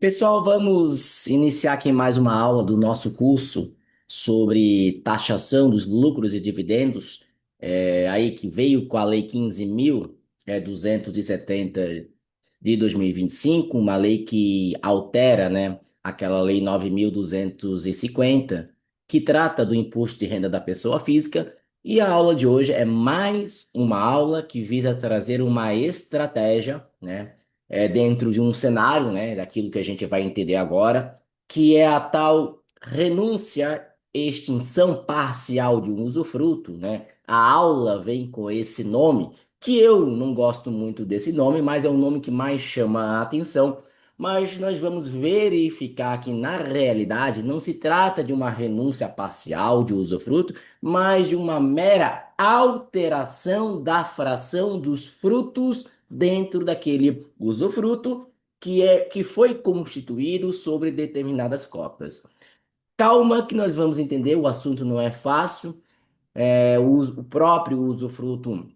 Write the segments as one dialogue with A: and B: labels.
A: Pessoal, vamos iniciar aqui mais uma aula do nosso curso sobre taxação dos lucros e dividendos, aí que veio com a Lei 15.270 de 2025, uma lei que altera, né, aquela Lei 9.250, que trata do imposto de renda da pessoa física, e a aula de hoje é mais uma aula que visa trazer uma estratégia, né? Dentro de um cenário, né, daquilo que a gente vai entender agora, que é a tal renúncia, extinção parcial de um usufruto, né? A aula vem com esse nome, que eu não gosto muito desse nome, mas é o nome que mais chama a atenção. Mas nós vamos verificar que, na realidade, não se trata de uma renúncia parcial de usufruto, mas de uma mera alteração da fração dos frutos dentro daquele usufruto que foi constituído sobre determinadas cotas. Calma que nós vamos entender, o assunto não é fácil. O próprio usufruto,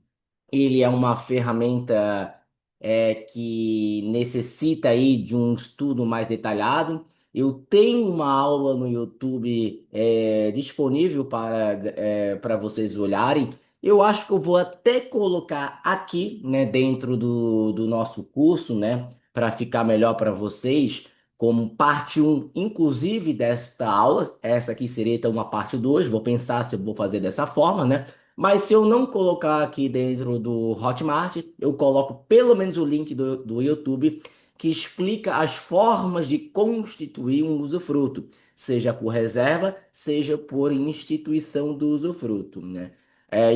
A: ele é uma ferramenta que necessita aí de um estudo mais detalhado. Eu tenho uma aula no YouTube disponível para vocês olharem. Eu acho que eu vou até colocar aqui, né, dentro do nosso curso, né, para ficar melhor para vocês, como parte um, inclusive, desta aula. Essa aqui seria então uma parte 2. Vou pensar se eu vou fazer dessa forma, né? Mas se eu não colocar aqui dentro do Hotmart, eu coloco pelo menos o link do YouTube que explica as formas de constituir um usufruto, seja por reserva, seja por instituição do usufruto, né?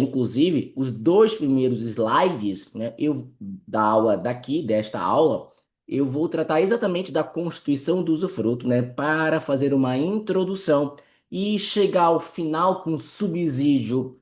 A: Inclusive, os dois primeiros slides, né, da aula daqui, desta aula, eu vou tratar exatamente da constituição do usufruto, né, para fazer uma introdução e chegar ao final com subsídio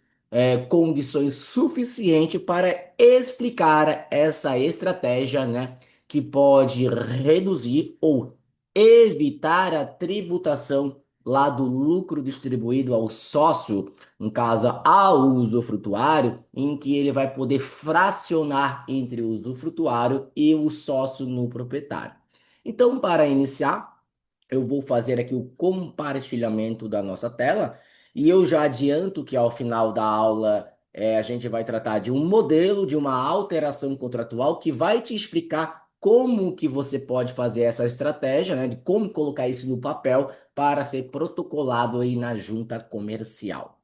A: condições suficientes para explicar essa estratégia, né, que pode reduzir ou evitar a tributação lá do lucro distribuído ao sócio, no caso ao usufrutuário, em que ele vai poder fracionar entre o usufrutuário e o sócio no proprietário. Então, para iniciar, eu vou fazer aqui o compartilhamento da nossa tela e eu já adianto que ao final da aula a gente vai tratar de um modelo, de uma alteração contratual que vai te explicar como que você pode fazer essa estratégia, né, de como colocar isso no papel para ser protocolado aí na junta comercial.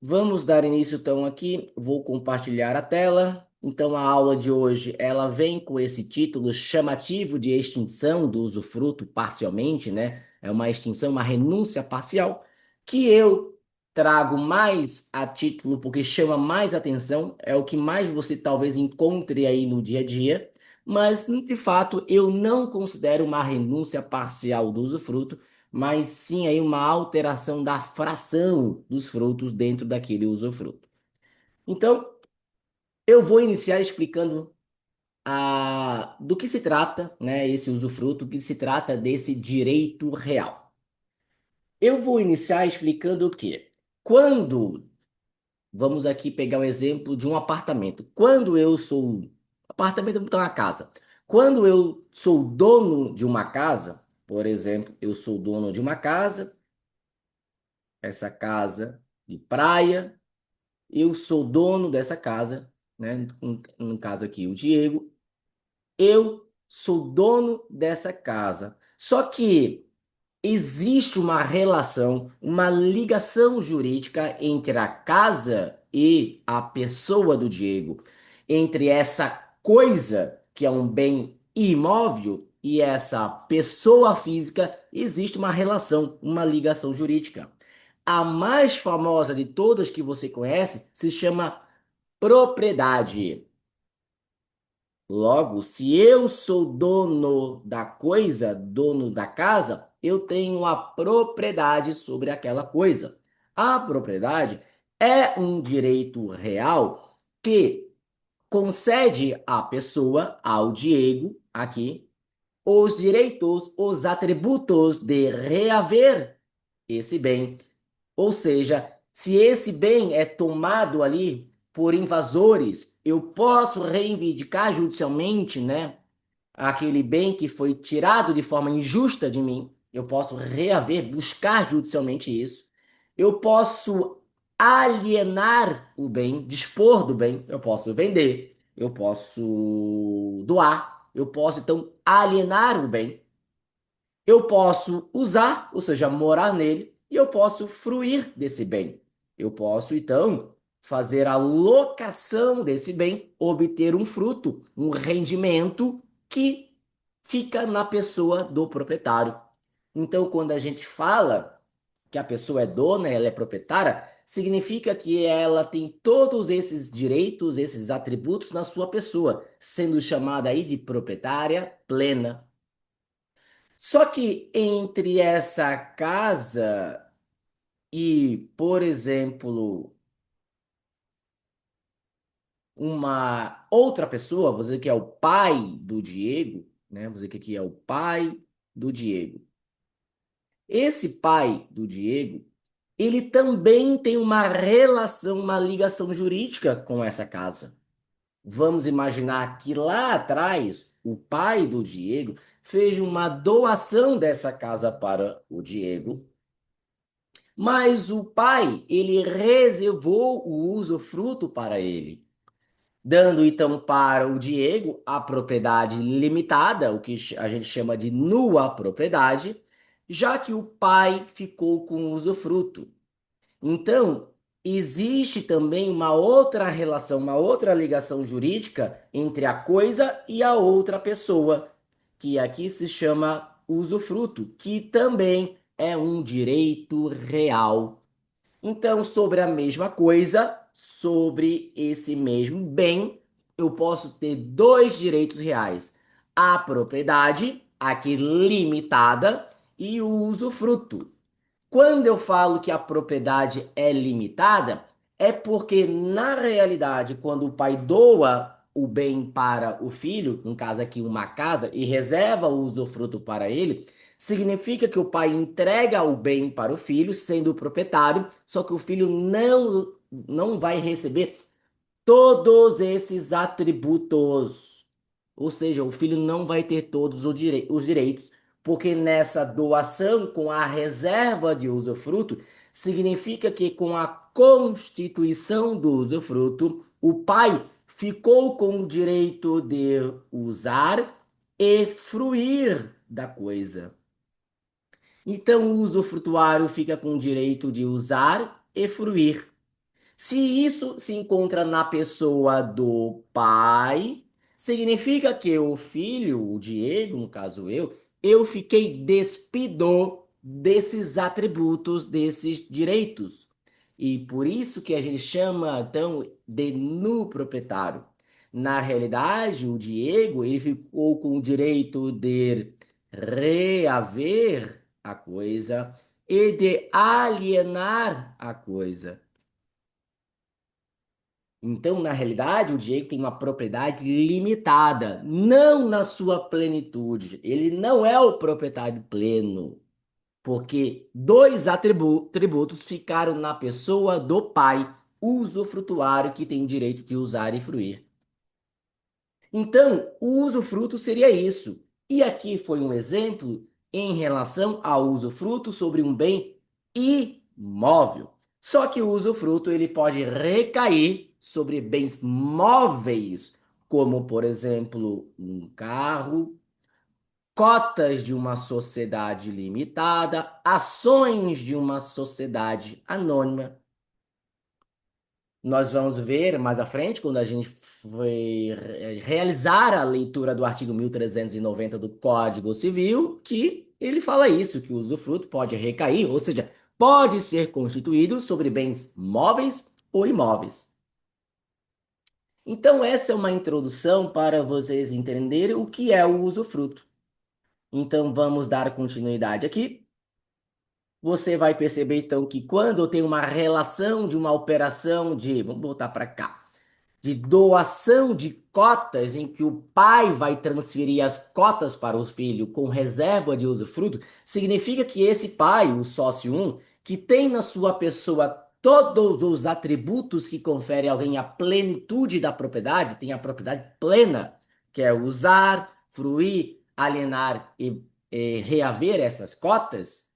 A: Vamos dar início então aqui, vou compartilhar a tela. Então a aula de hoje, ela vem com esse título chamativo de extinção do usufruto parcialmente, né? É uma extinção, uma renúncia parcial, que eu trago mais a título porque chama mais atenção, é o que mais você talvez encontre aí no dia a dia, mas de fato eu não considero uma renúncia parcial do usufruto, mas sim aí uma alteração da fração dos frutos dentro daquele usufruto. Então, eu vou iniciar explicando do que se trata, né, esse usufruto, o que se trata desse direito real. Eu vou iniciar explicando o quê? Quando, vamos aqui pegar o exemplo de um apartamento. Quando eu sou, apartamento é uma casa. Quando eu sou dono de uma casa, por exemplo, eu sou dono de uma casa, essa casa de praia. Eu sou dono dessa casa, né? No caso aqui, o Diego. Eu sou dono dessa casa. Só que existe uma relação, uma ligação jurídica entre a casa e a pessoa do Diego, entre essa coisa que é um bem imóvel e essa pessoa física, existe uma relação, uma ligação jurídica. A mais famosa de todas que você conhece se chama propriedade. Logo, se eu sou dono da coisa, dono da casa, eu tenho a propriedade sobre aquela coisa. A propriedade é um direito real que concede à pessoa, ao Diego, aqui, os direitos, os atributos de reaver esse bem. Ou seja, se esse bem é tomado ali por invasores, eu posso reivindicar judicialmente, né, aquele bem que foi tirado de forma injusta de mim, eu posso reaver, buscar judicialmente isso. Eu posso alienar o bem, dispor do bem, eu posso vender, eu posso doar, eu posso então alienar o bem. Eu posso usar, ou seja, morar nele, e eu posso fruir desse bem. Eu posso, então, fazer a locação desse bem, obter um fruto, um rendimento que fica na pessoa do proprietário. Então, quando a gente fala que a pessoa é dona, ela é proprietária, significa que ela tem todos esses direitos, esses atributos na sua pessoa, sendo chamada aí de proprietária plena. Só que entre essa casa e, por exemplo, uma outra pessoa, vou dizer que é o pai do Diego, né? Vou dizer que aqui é o pai do Diego. Esse pai do Diego, ele também tem uma relação, uma ligação jurídica com essa casa. Vamos imaginar que lá atrás, o pai do Diego fez uma doação dessa casa para o Diego. Mas o pai, ele reservou o usufruto para ele, dando então para o Diego a propriedade limitada, o que a gente chama de nua propriedade, já que o pai ficou com o usufruto. Então, existe também uma outra relação, uma outra ligação jurídica entre a coisa e a outra pessoa, que aqui se chama usufruto, que também é um direito real. Então, sobre a mesma coisa, sobre esse mesmo bem, eu posso ter dois direitos reais: a propriedade, aqui limitada, e o usufruto. Quando eu falo que a propriedade é limitada, é porque, na realidade, quando o pai doa o bem para o filho, no caso aqui uma casa, e reserva o usufruto para ele, significa que o pai entrega o bem para o filho, sendo o proprietário, só que o filho não vai receber todos esses atributos. Ou seja, o filho não vai ter todos os direitos, porque nessa doação com a reserva de usufruto, significa que com a constituição do usufruto, o pai ficou com o direito de usar e fruir da coisa. Então, o usufrutuário fica com o direito de usar e fruir. Se isso se encontra na pessoa do pai, significa que o filho, o Diego, no caso eu fiquei despido desses atributos, desses direitos. E por isso que a gente chama, então, de nu proprietário. Na realidade, o Diego, ele ficou com o direito de reaver a coisa e de alienar a coisa. Então, na realidade, o Diego tem uma propriedade limitada, não na sua plenitude. Ele não é o proprietário pleno, porque dois tributos ficaram na pessoa do pai, usufrutuário, que tem o direito de usar e fruir. Então, o usufruto seria isso. E aqui foi um exemplo em relação ao usufruto sobre um bem imóvel. Só que o usufruto ele pode recair sobre bens móveis, como, por exemplo, um carro, cotas de uma sociedade limitada, ações de uma sociedade anônima. Nós vamos ver mais à frente, quando a gente realizar a leitura do artigo 1390 do Código Civil, que ele fala isso, que o usufruto pode recair, ou seja, pode ser constituído sobre bens móveis ou imóveis. Então, essa é uma introdução para vocês entenderem o que é o usufruto. Então, vamos dar continuidade aqui. Você vai perceber, então, que quando eu tenho uma relação de uma operação de, vamos voltar para cá, de doação de cotas, em que o pai vai transferir as cotas para o filho com reserva de usufruto, significa que esse pai, o sócio 1, que tem na sua pessoa todos os atributos que conferem a alguém a plenitude da propriedade, tem a propriedade plena, que é usar, fruir, alienar e reaver essas cotas,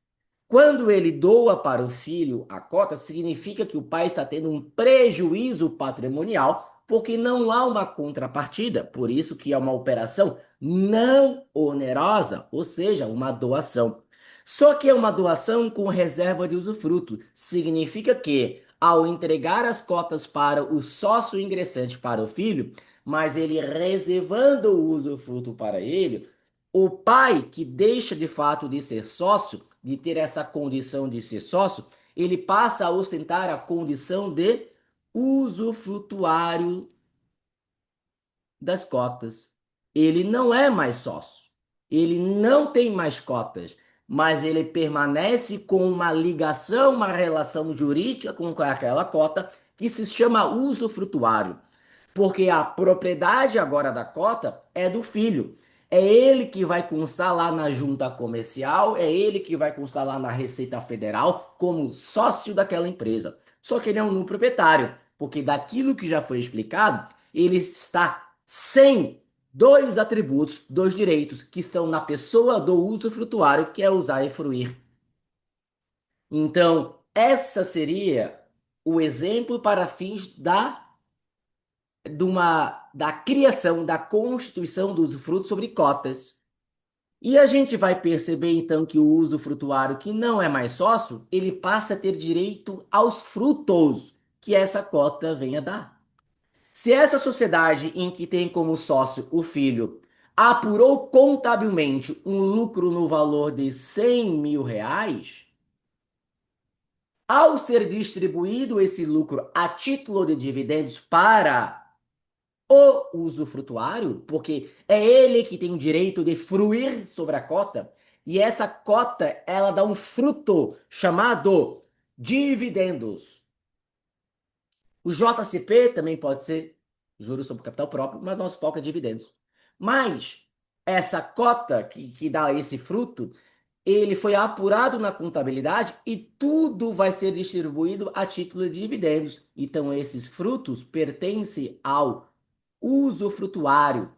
A: quando ele doa para o filho a cota, significa que o pai está tendo um prejuízo patrimonial, porque não há uma contrapartida. Por isso que é uma operação não onerosa, ou seja, uma doação. Só que é uma doação com reserva de usufruto. Significa que, ao entregar as cotas para o sócio ingressante para o filho, mas ele reservando o usufruto para ele, o pai que deixa de fato de ser sócio, de ter essa condição de ser sócio, ele passa a ostentar a condição de usufrutuário das cotas. Ele não é mais sócio. Ele não tem mais cotas, mas ele permanece com uma ligação, uma relação jurídica com aquela cota que se chama usufrutuário. Porque a propriedade agora da cota é do filho. É ele que vai constar lá na junta comercial, é ele que vai constar lá na Receita Federal como sócio daquela empresa. Só que ele é um proprietário, porque daquilo que já foi explicado, ele está sem dois atributos, dois direitos que estão na pessoa do usufrutuário, que é usar e fruir. Então, essa seria o exemplo para fins da criação, da constituição do usufruto sobre cotas. E a gente vai perceber então que o usufrutuário que não é mais sócio, ele passa a ter direito aos frutos que essa cota venha a dar. Se essa sociedade em que tem como sócio o filho apurou contabilmente um lucro no valor de 100 mil reais, ao ser distribuído esse lucro a título de dividendos para o usufrutuário, porque é ele que tem o direito de fruir sobre a cota, e essa cota ela dá um fruto chamado dividendos. O JCP também pode ser juros sobre capital próprio, mas nosso foco é dividendos. Mas essa cota que dá esse fruto, ele foi apurado na contabilidade e tudo vai ser distribuído a título de dividendos. Então, esses frutos pertencem ao usufrutuário,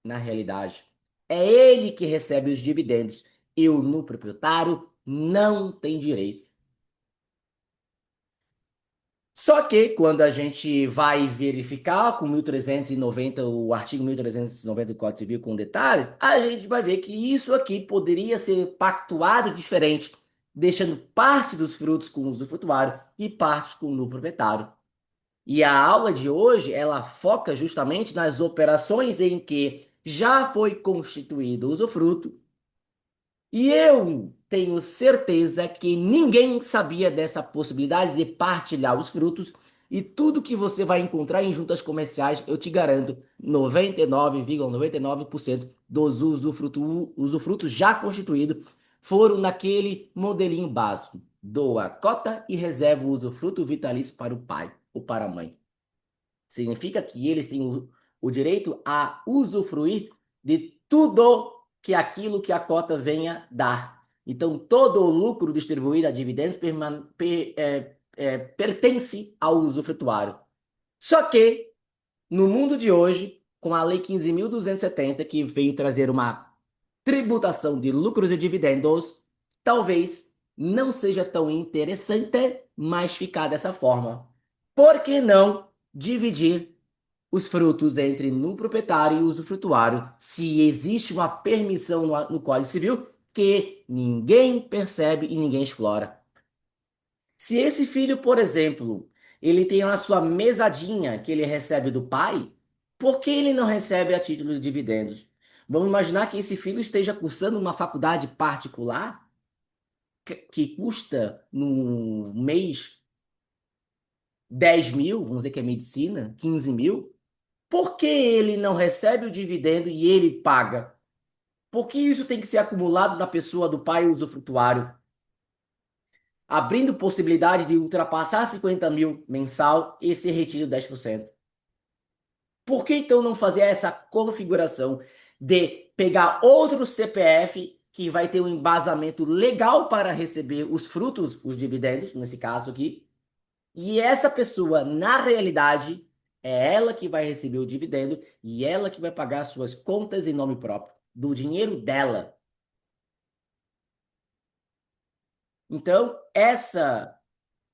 A: na realidade. É ele que recebe os dividendos. Eu, no proprietário, não tem direito. Só que quando a gente vai verificar com 1390, o artigo 1390 do Código Civil com detalhes, a gente vai ver que isso aqui poderia ser pactuado diferente, deixando parte dos frutos com o usufrutuário e parte com o proprietário. E a aula de hoje, ela foca justamente nas operações em que já foi constituído o usufruto e eu tenho certeza que ninguém sabia dessa possibilidade de partilhar os frutos. E tudo que você vai encontrar em juntas comerciais, eu te garanto, 99,99% dos usufrutos já constituídos foram naquele modelinho básico. Doa cota e reserva o usufruto vitalício para o pai ou para a mãe. Significa que eles têm o direito a usufruir de tudo que aquilo que a cota venha dar. Então, todo o lucro distribuído a dividendos pertence ao usufrutuário. Só que, no mundo de hoje, com a Lei 15.270, que veio trazer uma tributação de lucros e dividendos, talvez não seja tão interessante mais ficar dessa forma. Por que não dividir os frutos entre no proprietário e usufrutuário, se existe uma permissão no Código Civil que ninguém percebe e ninguém explora? Se esse filho, por exemplo, ele tem a sua mesadinha que ele recebe do pai, por que ele não recebe a título de dividendos? Vamos imaginar que esse filho esteja cursando uma faculdade particular que custa no mês 10 mil, vamos dizer que é medicina, 15 mil. Por que ele não recebe o dividendo e ele paga? Por que isso tem que ser acumulado na pessoa do pai usufrutuário, abrindo possibilidade de ultrapassar 50 mil mensal e ser retido 10%? Por que então não fazer essa configuração de pegar outro CPF que vai ter um embasamento legal para receber os frutos, os dividendos, nesse caso aqui, e essa pessoa, na realidade, É ela que vai receber o dividendo e ela que vai pagar suas contas em nome próprio, do dinheiro dela. Então, essa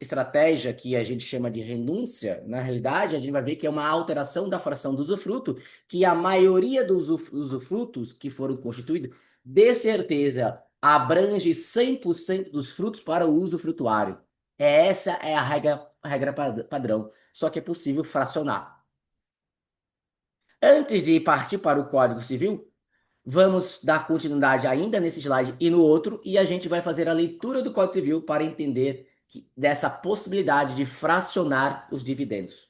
A: estratégia que a gente chama de renúncia, na realidade, a gente vai ver que é uma alteração da fração do usufruto, que a maioria dos usufrutos que foram constituídos, de certeza, abrange 100% dos frutos para o uso frutuário. Essa é a regra padrão, só que é possível fracionar. Antes de partir para o Código Civil, vamos dar continuidade ainda nesse slide e no outro, e a gente vai fazer a leitura do Código Civil para entender dessa possibilidade de fracionar os dividendos.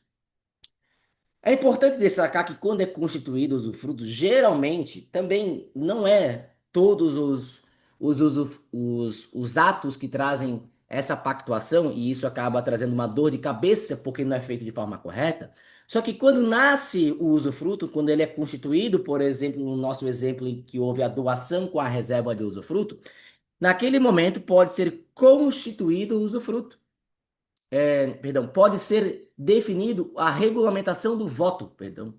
A: É importante destacar que quando é constituído o usufruto, geralmente também não é todos os atos que trazem essa pactuação, e isso acaba trazendo uma dor de cabeça porque não é feito de forma correta. Só que quando nasce o usufruto, quando ele é constituído, por exemplo, no nosso exemplo em que houve a doação com a reserva de usufruto, naquele momento pode ser constituído o usufruto. Perdão, pode ser definido a regulamentação do voto, perdão.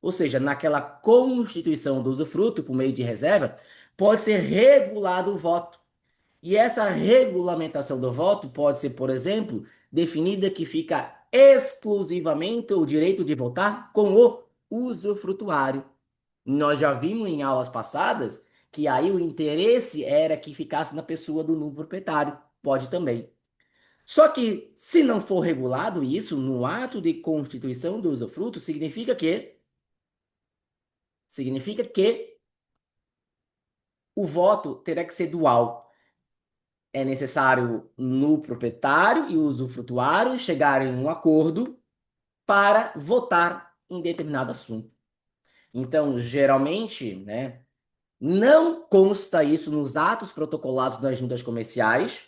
A: Ou seja, naquela constituição do usufruto por meio de reserva, pode ser regulado o voto. E essa regulamentação do voto pode ser, por exemplo, definida que fica exclusivamente o direito de votar com o usufrutuário. Nós já vimos em aulas passadas que aí o interesse era que ficasse na pessoa do novo proprietário. Pode também. Só que, se não for regulado isso no ato de constituição do usufruto, significa que o voto terá que ser dual. É necessário no proprietário e o usufrutuário chegarem em um acordo para votar em determinado assunto. Então, geralmente, né, não consta isso nos atos protocolados das juntas comerciais,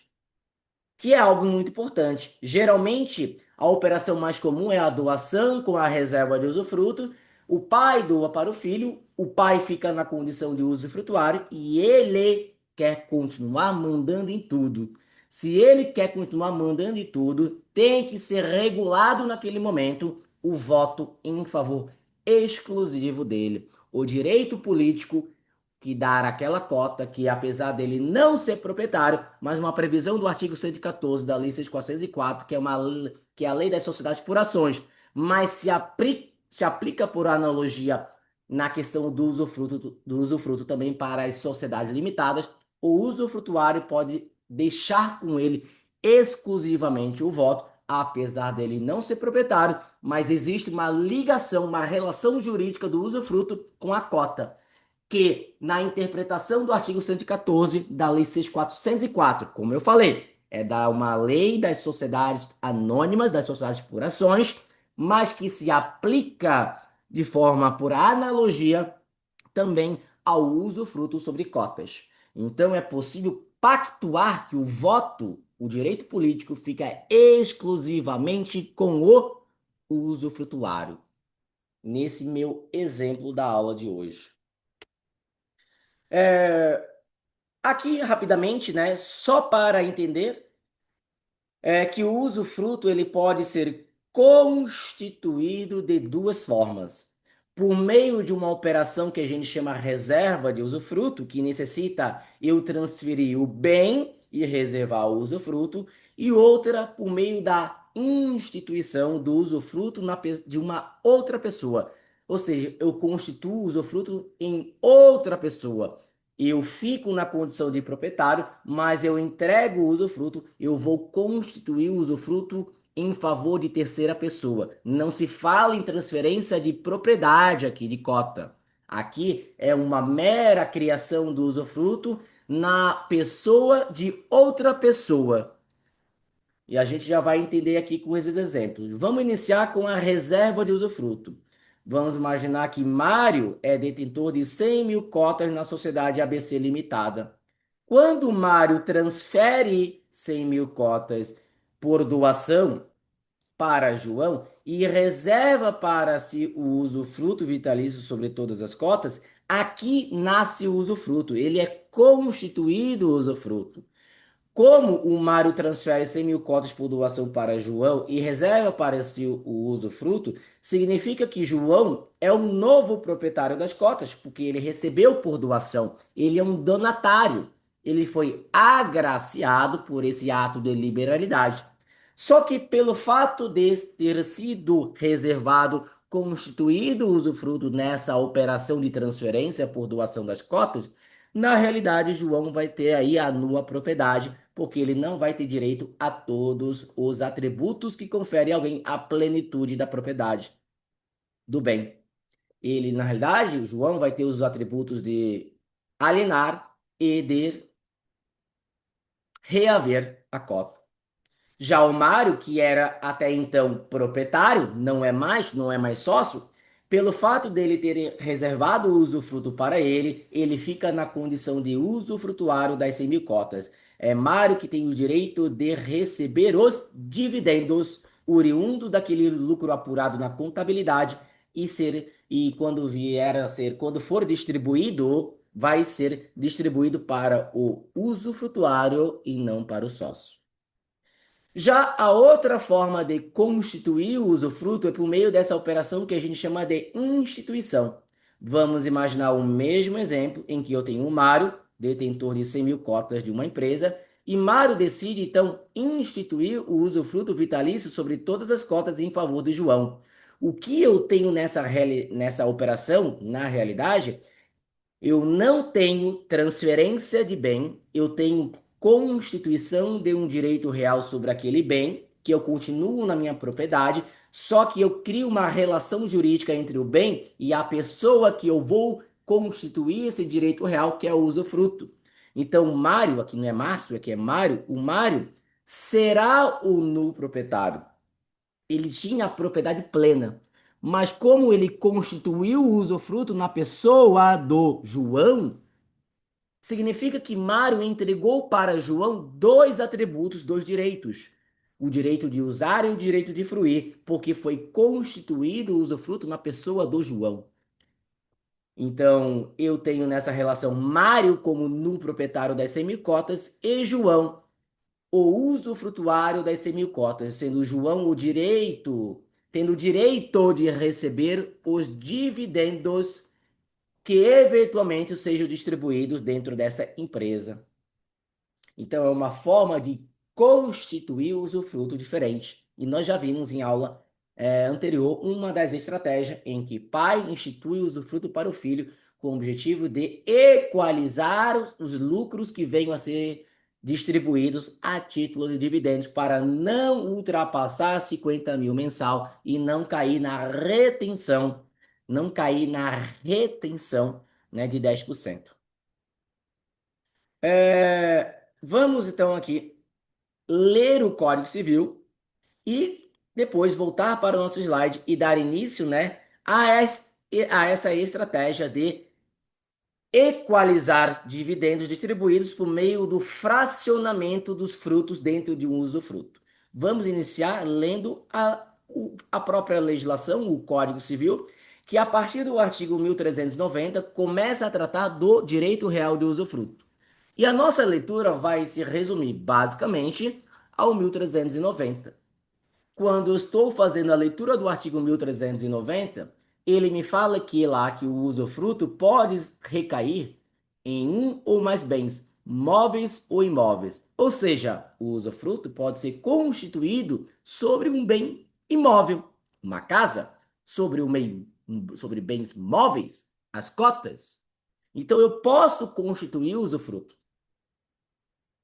A: que é algo muito importante. Geralmente, a operação mais comum é a doação com a reserva de usufruto. O pai doa para o filho, o pai fica na condição de usufrutuário e ele quer continuar mandando em tudo. Se ele quer continuar mandando em tudo, tem que ser regulado naquele momento o voto em favor exclusivo dele. O direito político que dar aquela cota que, apesar dele não ser proprietário, mas uma previsão do artigo 114 da Lei 6.404, que é a Lei das Sociedades por Ações, mas se aplica por analogia na questão do usufruto também para as sociedades limitadas, o usufrutuário pode deixar com ele exclusivamente o voto, apesar dele não ser proprietário, mas existe uma ligação, uma relação jurídica do usufruto com a cota que, na interpretação do artigo 114 da Lei 6.404, como eu falei, é da uma lei das sociedades anônimas, das sociedades por ações, mas que se aplica de forma por analogia também ao usufruto sobre cotas. Então é possível pactuar que o voto, o direito político, fica exclusivamente com o usufrutuário. Nesse meu exemplo da aula de hoje. É, Aqui, rapidamente, né, só para entender, é que o usufruto ele pode ser constituído de duas formas. Por meio de uma operação que a gente chama reserva de usufruto, que necessita eu transferir o bem e reservar o usufruto, e outra por meio da instituição do usufruto de uma outra pessoa. Ou seja, eu constituo o usufruto em outra pessoa. Eu fico na condição de proprietário, mas eu entrego o usufruto, eu vou constituir o usufruto em favor de terceira pessoa. Não se fala em transferência de propriedade aqui, de cota. Aqui é uma mera criação do usufruto na pessoa de outra pessoa. E a gente já vai entender aqui com esses exemplos. Vamos iniciar com a reserva de usufruto. Vamos imaginar que Mário é detentor de 100 mil cotas na sociedade ABC Limitada. Quando Mário transfere 100 mil cotas por doação para João e reserva para si o usufruto vitalício sobre todas as cotas, aqui nasce o usufruto. Ele é constituído o usufruto. Como o Mário transfere 100 mil cotas por doação para João e reserva para si o usufruto, significa que João é o novo proprietário das cotas, porque ele recebeu por doação. Ele é um donatário. Ele foi agraciado por esse ato de liberalidade. Só que pelo fato de ter sido reservado, constituído o usufruto nessa operação de transferência por doação das cotas, na realidade, João vai ter aí a nua propriedade, porque ele não vai ter direito a todos os atributos que conferem a alguém a plenitude da propriedade do bem. Ele, na realidade, o João vai ter os atributos de alienar e de reaver a cota. Já o Mário, que era até então proprietário, não é mais sócio, pelo fato dele ter reservado o usufruto para ele, ele fica na condição de usufrutuário das 100 mil cotas. É Mário que tem o direito de receber os dividendos oriundos daquele lucro apurado na contabilidade e quando vier a ser, quando for distribuído, vai ser distribuído para o usufrutuário e não para o sócio. Já a outra forma de constituir o usufruto é por meio dessa operação que a gente chama de instituição. Vamos imaginar o mesmo exemplo em que eu tenho o Mário, detentor de 100 mil cotas de uma empresa, e Mário decide então instituir o usufruto vitalício sobre todas as cotas em favor de João. O que eu tenho nessa operação, na realidade, eu não tenho transferência de bem, eu tenho constituição de um direito real sobre aquele bem, que eu continuo na minha propriedade, só que eu crio uma relação jurídica entre o bem e a pessoa que eu vou constituir esse direito real, que é o usufruto. Então, o Mário, aqui não é Márcio, aqui é Mário, o Mário será o nulo proprietário. Ele tinha a propriedade plena. Mas como ele constituiu o usufruto na pessoa do João, significa que Mário entregou para João dois atributos, dois direitos. O direito de usar e o direito de fruir, porque foi constituído o usufruto na pessoa do João. Então, eu tenho nessa relação Mário como no proprietário das semicotas e João o usufrutuário das semicotas, sendo João tendo o direito de receber os dividendos que eventualmente sejam distribuídos dentro dessa empresa. Então, é uma forma de constituir o usufruto diferente. E nós já vimos em aula anterior uma das estratégias em que pai institui o usufruto para o filho com o objetivo de equalizar os lucros que venham a ser distribuídos a título de dividendos para não ultrapassar 50 mil mensal e não cair na retenção, né, de 10%. Vamos então aqui ler o Código Civil e depois voltar para o nosso slide e dar início, né, a essa estratégia de equalizar dividendos distribuídos por meio do fracionamento dos frutos dentro de um usufruto. Vamos iniciar lendo a própria legislação, o Código Civil, que a partir do artigo 1390 começa a tratar do direito real de usufruto. E a nossa leitura vai se resumir basicamente ao 1390. Quando eu estou fazendo a leitura do artigo 1390, ele me fala que lá que o usufruto pode recair em um ou mais bens, móveis ou imóveis. Ou seja, o usufruto pode ser constituído sobre um bem imóvel, uma casa, sobre bens móveis, as cotas. Então eu posso constituir o usufruto.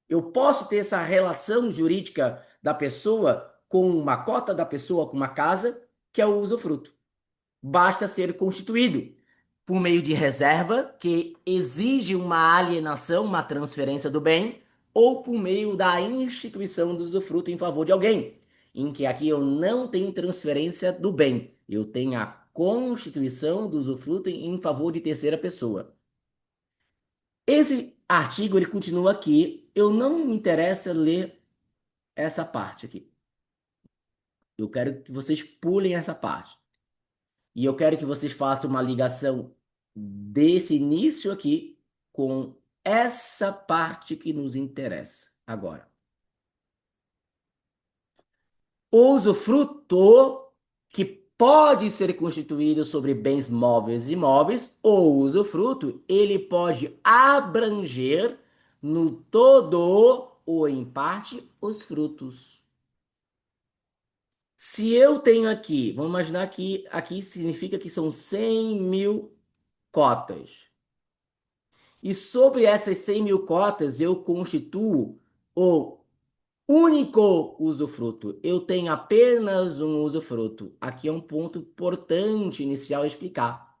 A: Eu posso ter essa relação jurídica da pessoa com uma cota da pessoa com uma casa, que é o usufruto. Basta ser constituído por meio de reserva, que exige uma alienação, uma transferência do bem, ou por meio da instituição do usufruto em favor de alguém, em que aqui eu não tenho transferência do bem, eu tenho a constituição do usufruto em favor de terceira pessoa. Esse artigo ele continua aqui. Eu não me interessa ler essa parte aqui. Eu quero que vocês pulem essa parte. E eu quero que vocês façam uma ligação desse início aqui com essa parte que nos interessa. Agora, o usufruto que pode ser constituído sobre bens móveis e imóveis, ou usufruto, ele pode abranger no todo ou em parte os frutos. Se eu tenho aqui, vamos imaginar que aqui significa que são 100 mil cotas. E sobre essas 100 mil cotas eu constituo o único usufruto. Eu tenho apenas um usufruto. Aqui é um ponto importante inicial a explicar.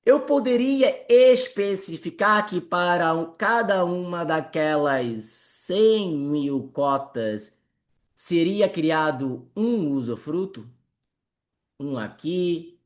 A: Eu poderia especificar que para cada uma daquelas 100 mil cotas seria criado um usufruto? Um aqui,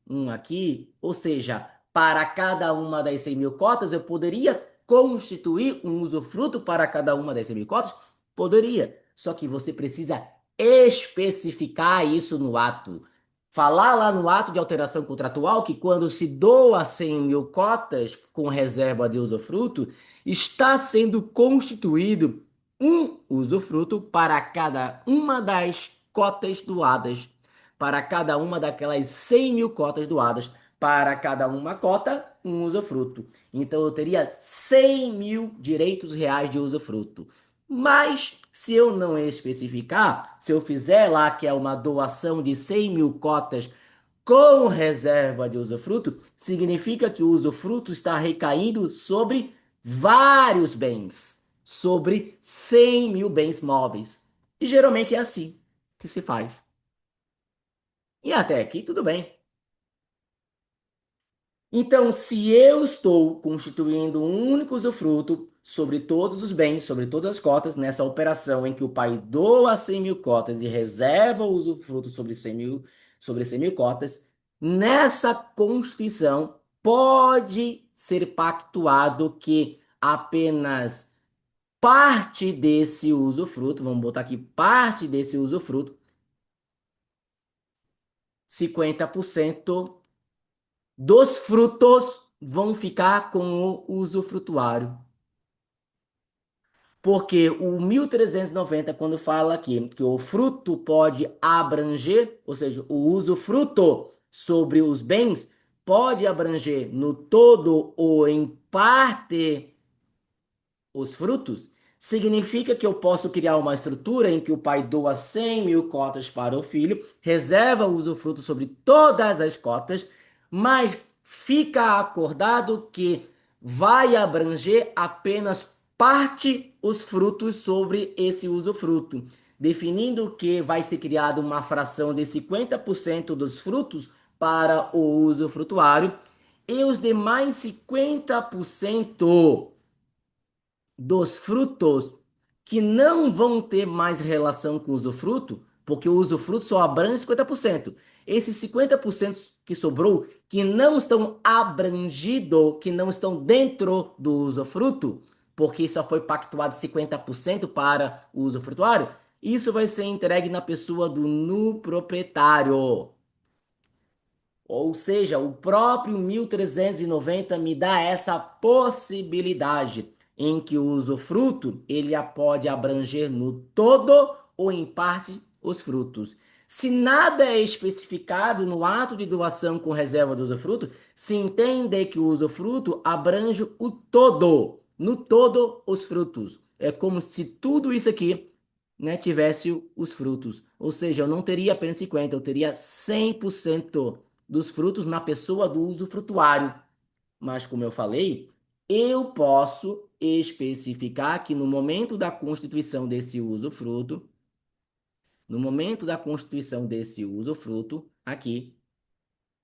A: ou seja, para cada uma das 100 mil cotas, eu poderia constituir um usufruto para cada uma das 100 mil cotas? Poderia, só que você precisa especificar isso no ato. Falar lá no ato de alteração contratual que quando se doa 100 mil cotas com reserva de usufruto, está sendo constituído um usufruto para cada uma das cotas doadas, para cada uma daquelas 100 mil cotas doadas, para cada uma cota, um usufruto. Então eu teria 100 mil direitos reais de usufruto. Mas se eu não especificar, se eu fizer lá que é uma doação de 100 mil cotas com reserva de usufruto, significa que o usufruto está recaindo sobre vários bens, sobre 100 mil bens móveis. E geralmente é assim que se faz. E até aqui tudo bem. Então, se eu estou constituindo um único usufruto sobre todos os bens, sobre todas as cotas, nessa operação em que o pai doa 100 mil cotas e reserva o usufruto sobre 100 mil cotas, nessa constituição pode ser pactuado que apenas parte desse usufruto, vamos botar aqui parte desse usufruto, 50% dos frutos vão ficar com o usufrutuário. Porque o 1390, quando fala aqui que o fruto pode abranger, ou seja, o usufruto sobre os bens, pode abranger no todo ou em parte os frutos, significa que eu posso criar uma estrutura em que o pai doa 100 mil cotas para o filho, reserva o usufruto sobre todas as cotas, mas fica acordado que vai abranger apenas parte os frutos sobre esse usufruto, definindo que vai ser criada uma fração de 50% dos frutos para o usufrutuário e os demais 50% dos frutos que não vão ter mais relação com o usufruto, porque o usufruto só abrange 50%. Esses 50% que sobrou, que não estão abrangidos, que não estão dentro do usufruto, porque só foi pactuado 50% para o usufrutuário, isso vai ser entregue na pessoa do no proprietário. Ou seja, o próprio 1390 me dá essa possibilidade em que o usufruto ele pode abranger no todo ou em parte os frutos. Se nada é especificado no ato de doação com reserva do usufruto, se entende que o usufruto abrange o todo, no todo os frutos. É como se tudo isso aqui, né, tivesse os frutos. Ou seja, eu não teria apenas 50, eu teria 100% dos frutos na pessoa do usufrutuário. Mas, como eu falei, eu posso especificar que no momento da constituição desse usufruto, no momento da constituição desse usufruto, aqui,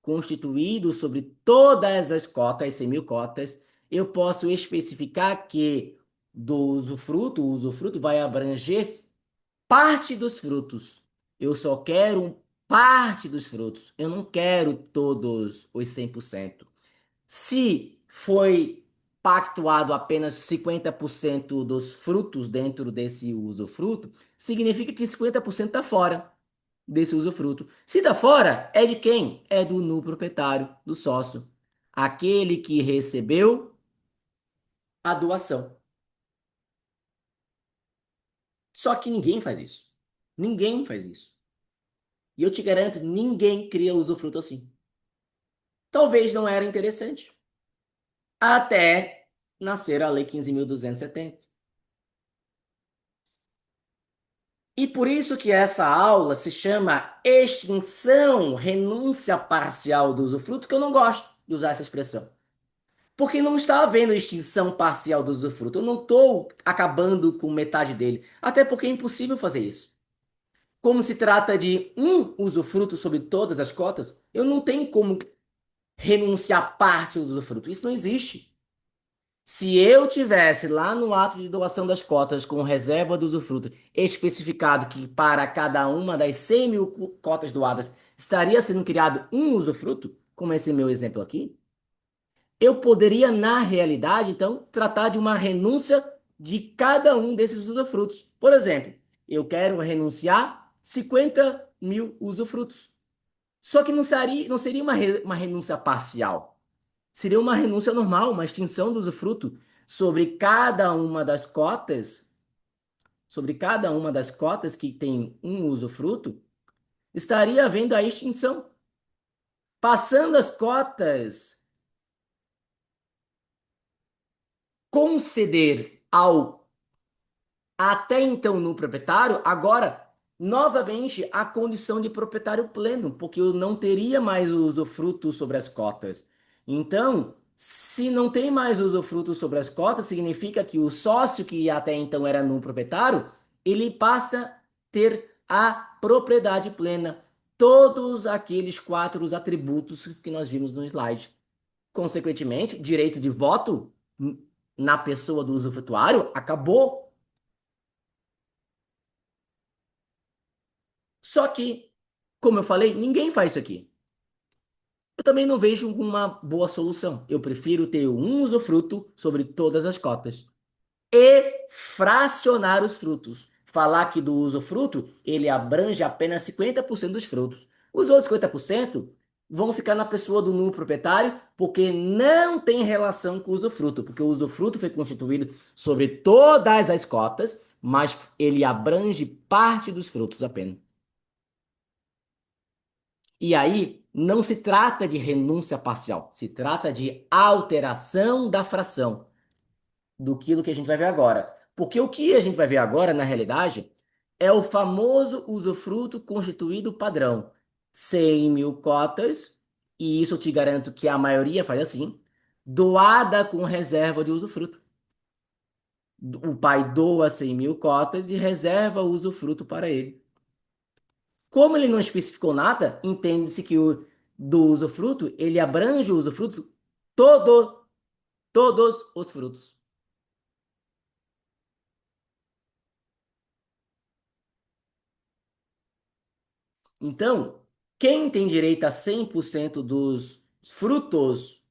A: constituído sobre todas as cotas, 100 mil cotas, eu posso especificar que do usufruto, o usufruto vai abranger parte dos frutos. Eu só quero parte dos frutos. Eu não quero todos os 100%. Se foi pactuado apenas 50% dos frutos dentro desse usufruto, significa que 50% está fora desse usufruto. Se está fora, é de quem? É do nu proprietário, do sócio. Aquele que recebeu a doação. Só que ninguém faz isso. Ninguém faz isso. E eu te garanto, ninguém cria usufruto assim. Talvez não era interessante. Até nascer a Lei 15.270. E por isso que essa aula se chama extinção, renúncia parcial do usufruto, que eu não gosto de usar essa expressão. Porque não está havendo extinção parcial do usufruto. Eu não estou acabando com metade dele. Até porque é impossível fazer isso. Como se trata de um usufruto sobre todas as cotas, eu não tenho como renunciar parte do usufruto. Isso não existe. Se eu tivesse lá no ato de doação das cotas com reserva do usufruto especificado que para cada uma das 100 mil cotas doadas estaria sendo criado um usufruto, como esse meu exemplo aqui, eu poderia, na realidade, então, tratar de uma renúncia de cada um desses usufrutos. Por exemplo, eu quero renunciar 50 mil usufrutos. Só que não seria uma renúncia parcial. Seria uma renúncia normal, uma extinção do usufruto sobre cada uma das cotas, sobre cada uma das cotas que tem um usufruto, estaria havendo a extinção. Passando as cotas, conceder ao até então no proprietário, agora novamente a condição de proprietário pleno, porque eu não teria mais o usufruto sobre as cotas. Então, se não tem mais usufruto sobre as cotas, significa que o sócio que até então era no proprietário, ele passa a ter a propriedade plena. Todos aqueles quatro atributos que nós vimos no slide. Consequentemente, direito de voto na pessoa do usufrutuário acabou. Só que, como eu falei, ninguém faz isso aqui. Eu também não vejo uma boa solução. Eu prefiro ter um usufruto sobre todas as cotas e fracionar os frutos. Falar que do usufruto ele abrange apenas 50% dos frutos. Os outros 50% vão ficar na pessoa do nulo proprietário porque não tem relação com o usufruto, porque o usufruto foi constituído sobre todas as cotas, mas ele abrange parte dos frutos apenas. E aí, não se trata de renúncia parcial, se trata de alteração da fração, do que a gente vai ver agora. Porque o que a gente vai ver agora, na realidade, é o famoso usufruto constituído padrão. 100 mil cotas, e isso eu te garanto que a maioria faz assim, doada com reserva de usufruto. O pai doa 100 mil cotas e reserva o usufruto para ele. Como ele não especificou nada, entende-se que o do usufruto, ele abrange o usufruto todo, todos os frutos. Então, quem tem direito a 100% dos frutos,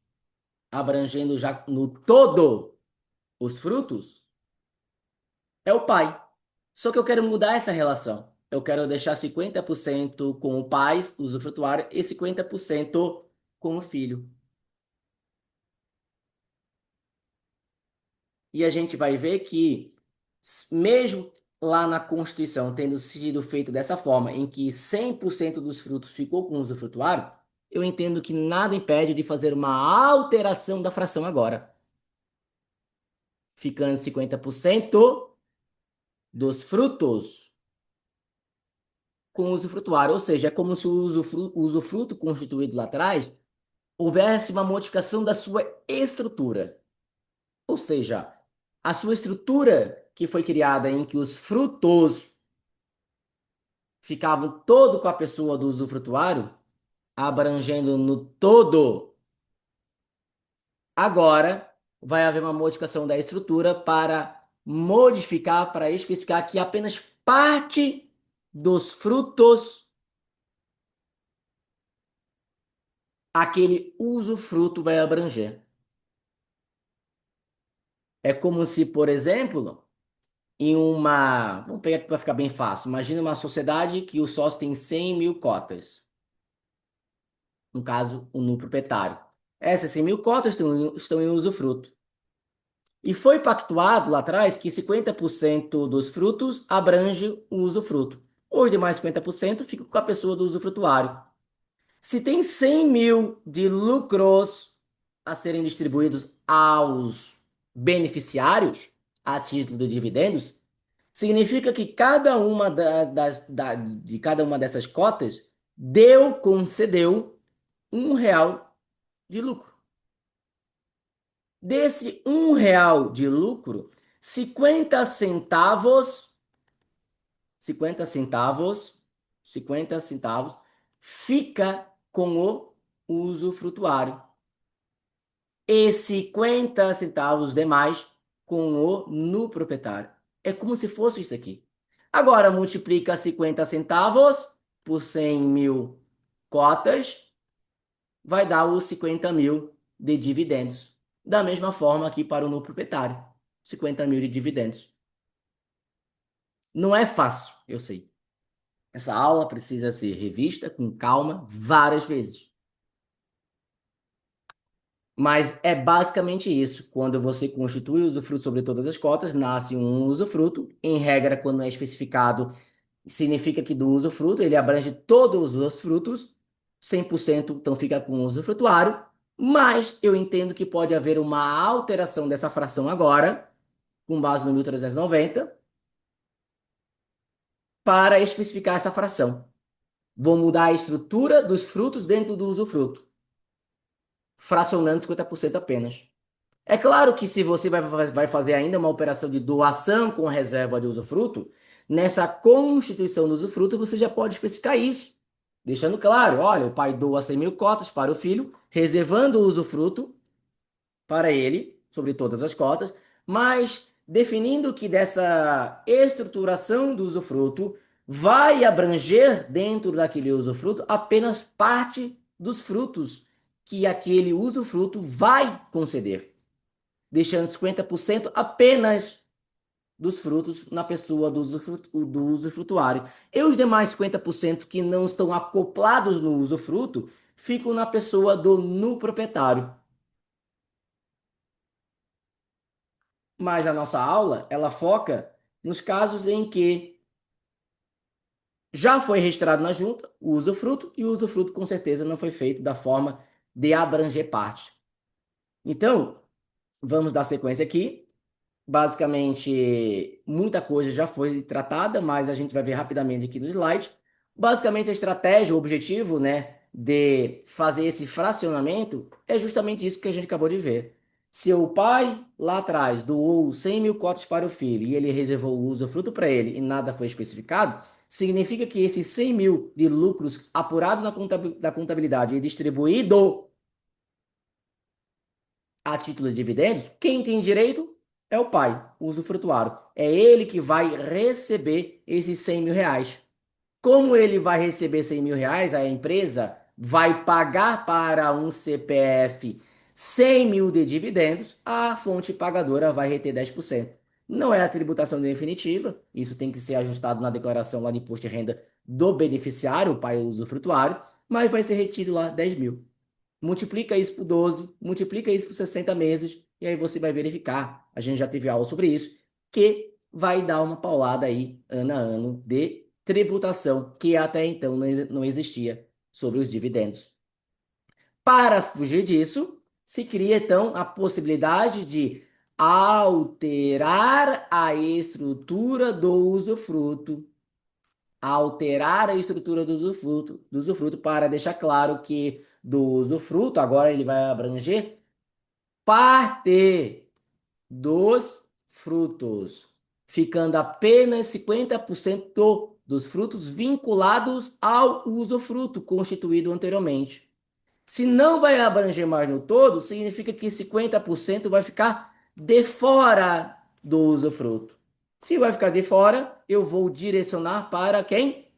A: abrangendo já no todo os frutos, é o pai. Só que eu quero mudar essa relação. Eu quero deixar 50% com o pai, usufrutuário, e 50% com o filho. E a gente vai ver que, mesmo lá na Constituição tendo sido feito dessa forma, em que 100% dos frutos ficou com o usufrutuário, eu entendo que nada impede de fazer uma alteração da fração agora, ficando 50% dos frutos com o usufrutuário. Ou seja, é como se o usufruto constituído lá atrás houvesse uma modificação da sua estrutura. Ou seja, a sua estrutura que foi criada em que os frutos ficavam todo com a pessoa do usufrutuário, abrangendo no todo. Agora vai haver uma modificação da estrutura para modificar, para especificar que apenas parte dos frutos aquele usufruto vai abranger. É como se, por exemplo, em uma. Vamos pegar aqui para ficar bem fácil. Imagina uma sociedade que o sócio tem 100 mil cotas. No caso, o núcleo proprietário. Essas 100 mil cotas estão em usufruto. E foi pactuado lá atrás que 50% dos frutos abrange o usufruto. Os demais 50% ficam com a pessoa do usufrutuário. Se tem 100 mil de lucros a serem distribuídos aos beneficiários, a título de dividendos, significa que cada uma de cada uma dessas cotas concedeu R$ 1 de lucro. Desse R$ 1 de lucro, 50 centavos, 50 centavos, 50 centavos fica com o usufrutuário. E 50 centavos demais com o no proprietário. É como se fosse isso aqui. Agora multiplica 50 centavos por 100 mil cotas, vai dar os 50 mil de dividendos. Da mesma forma aqui para o no proprietário, 50 mil de dividendos. Não é fácil, eu sei. Essa aula precisa ser revista com calma várias vezes. Mas é basicamente isso. Quando você constitui o usufruto sobre todas as cotas, nasce um usufruto. Em regra, quando é especificado, significa que do usufruto ele abrange todos os frutos, 100%, então fica com o usufrutuário. Mas eu entendo que pode haver uma alteração dessa fração agora, com base no 1390, para especificar essa fração. Vou mudar a estrutura dos frutos dentro do usufruto, fracionando 50% apenas. É claro que se você vai fazer ainda uma operação de doação com reserva de usufruto, nessa constituição do usufruto você já pode especificar isso, deixando claro, olha, o pai doa 100 mil cotas para o filho, reservando o usufruto para ele, sobre todas as cotas, mas definindo que dessa estruturação do usufruto vai abranger dentro daquele usufruto apenas parte dos frutos que aquele usufruto vai conceder, deixando 50% apenas dos frutos na pessoa do usufrutuário. E os demais 50% que não estão acoplados no usufruto ficam na pessoa do no proprietário. Mas a nossa aula, ela foca nos casos em que já foi registrado na junta o usufruto e o usufruto com certeza não foi feito da forma de abranger parte. Então, vamos dar sequência aqui. Basicamente, muita coisa já foi tratada, mas a gente vai ver rapidamente aqui no slide. Basicamente, a estratégia, o objetivo, né, de fazer esse fracionamento é justamente isso que a gente acabou de ver. Se o pai lá atrás doou 100 mil cotas para o filho e ele reservou o usufruto para ele e nada foi especificado, significa que esses 100 mil de lucros apurados da contabilidade e distribuído a título de dividendos, quem tem direito é o pai, o usufrutuário. É ele que vai receber esses 100 mil reais. Como ele vai receber 100 mil reais, a empresa vai pagar para um CPF 100 mil de dividendos, a fonte pagadora vai reter 10%. Não é a tributação definitiva, isso tem que ser ajustado na declaração lá de imposto de renda do beneficiário, o pai usufrutuário, mas vai ser retido lá 10 mil. Multiplica isso por 12, multiplica isso por 60 meses, e aí você vai verificar, a gente já teve aula sobre isso, que vai dar uma paulada aí, ano a ano, de tributação, que até então não existia sobre os dividendos. Para fugir disso, se cria então a possibilidade de alterar a estrutura do usufruto, alterar a estrutura do usufruto para deixar claro que do usufruto agora ele vai abranger parte dos frutos, ficando apenas 50% dos frutos vinculados ao usufruto constituído anteriormente. Se não vai abranger mais no todo, significa que 50% vai ficar de fora do usufruto. Se vai ficar de fora, eu vou direcionar para quem?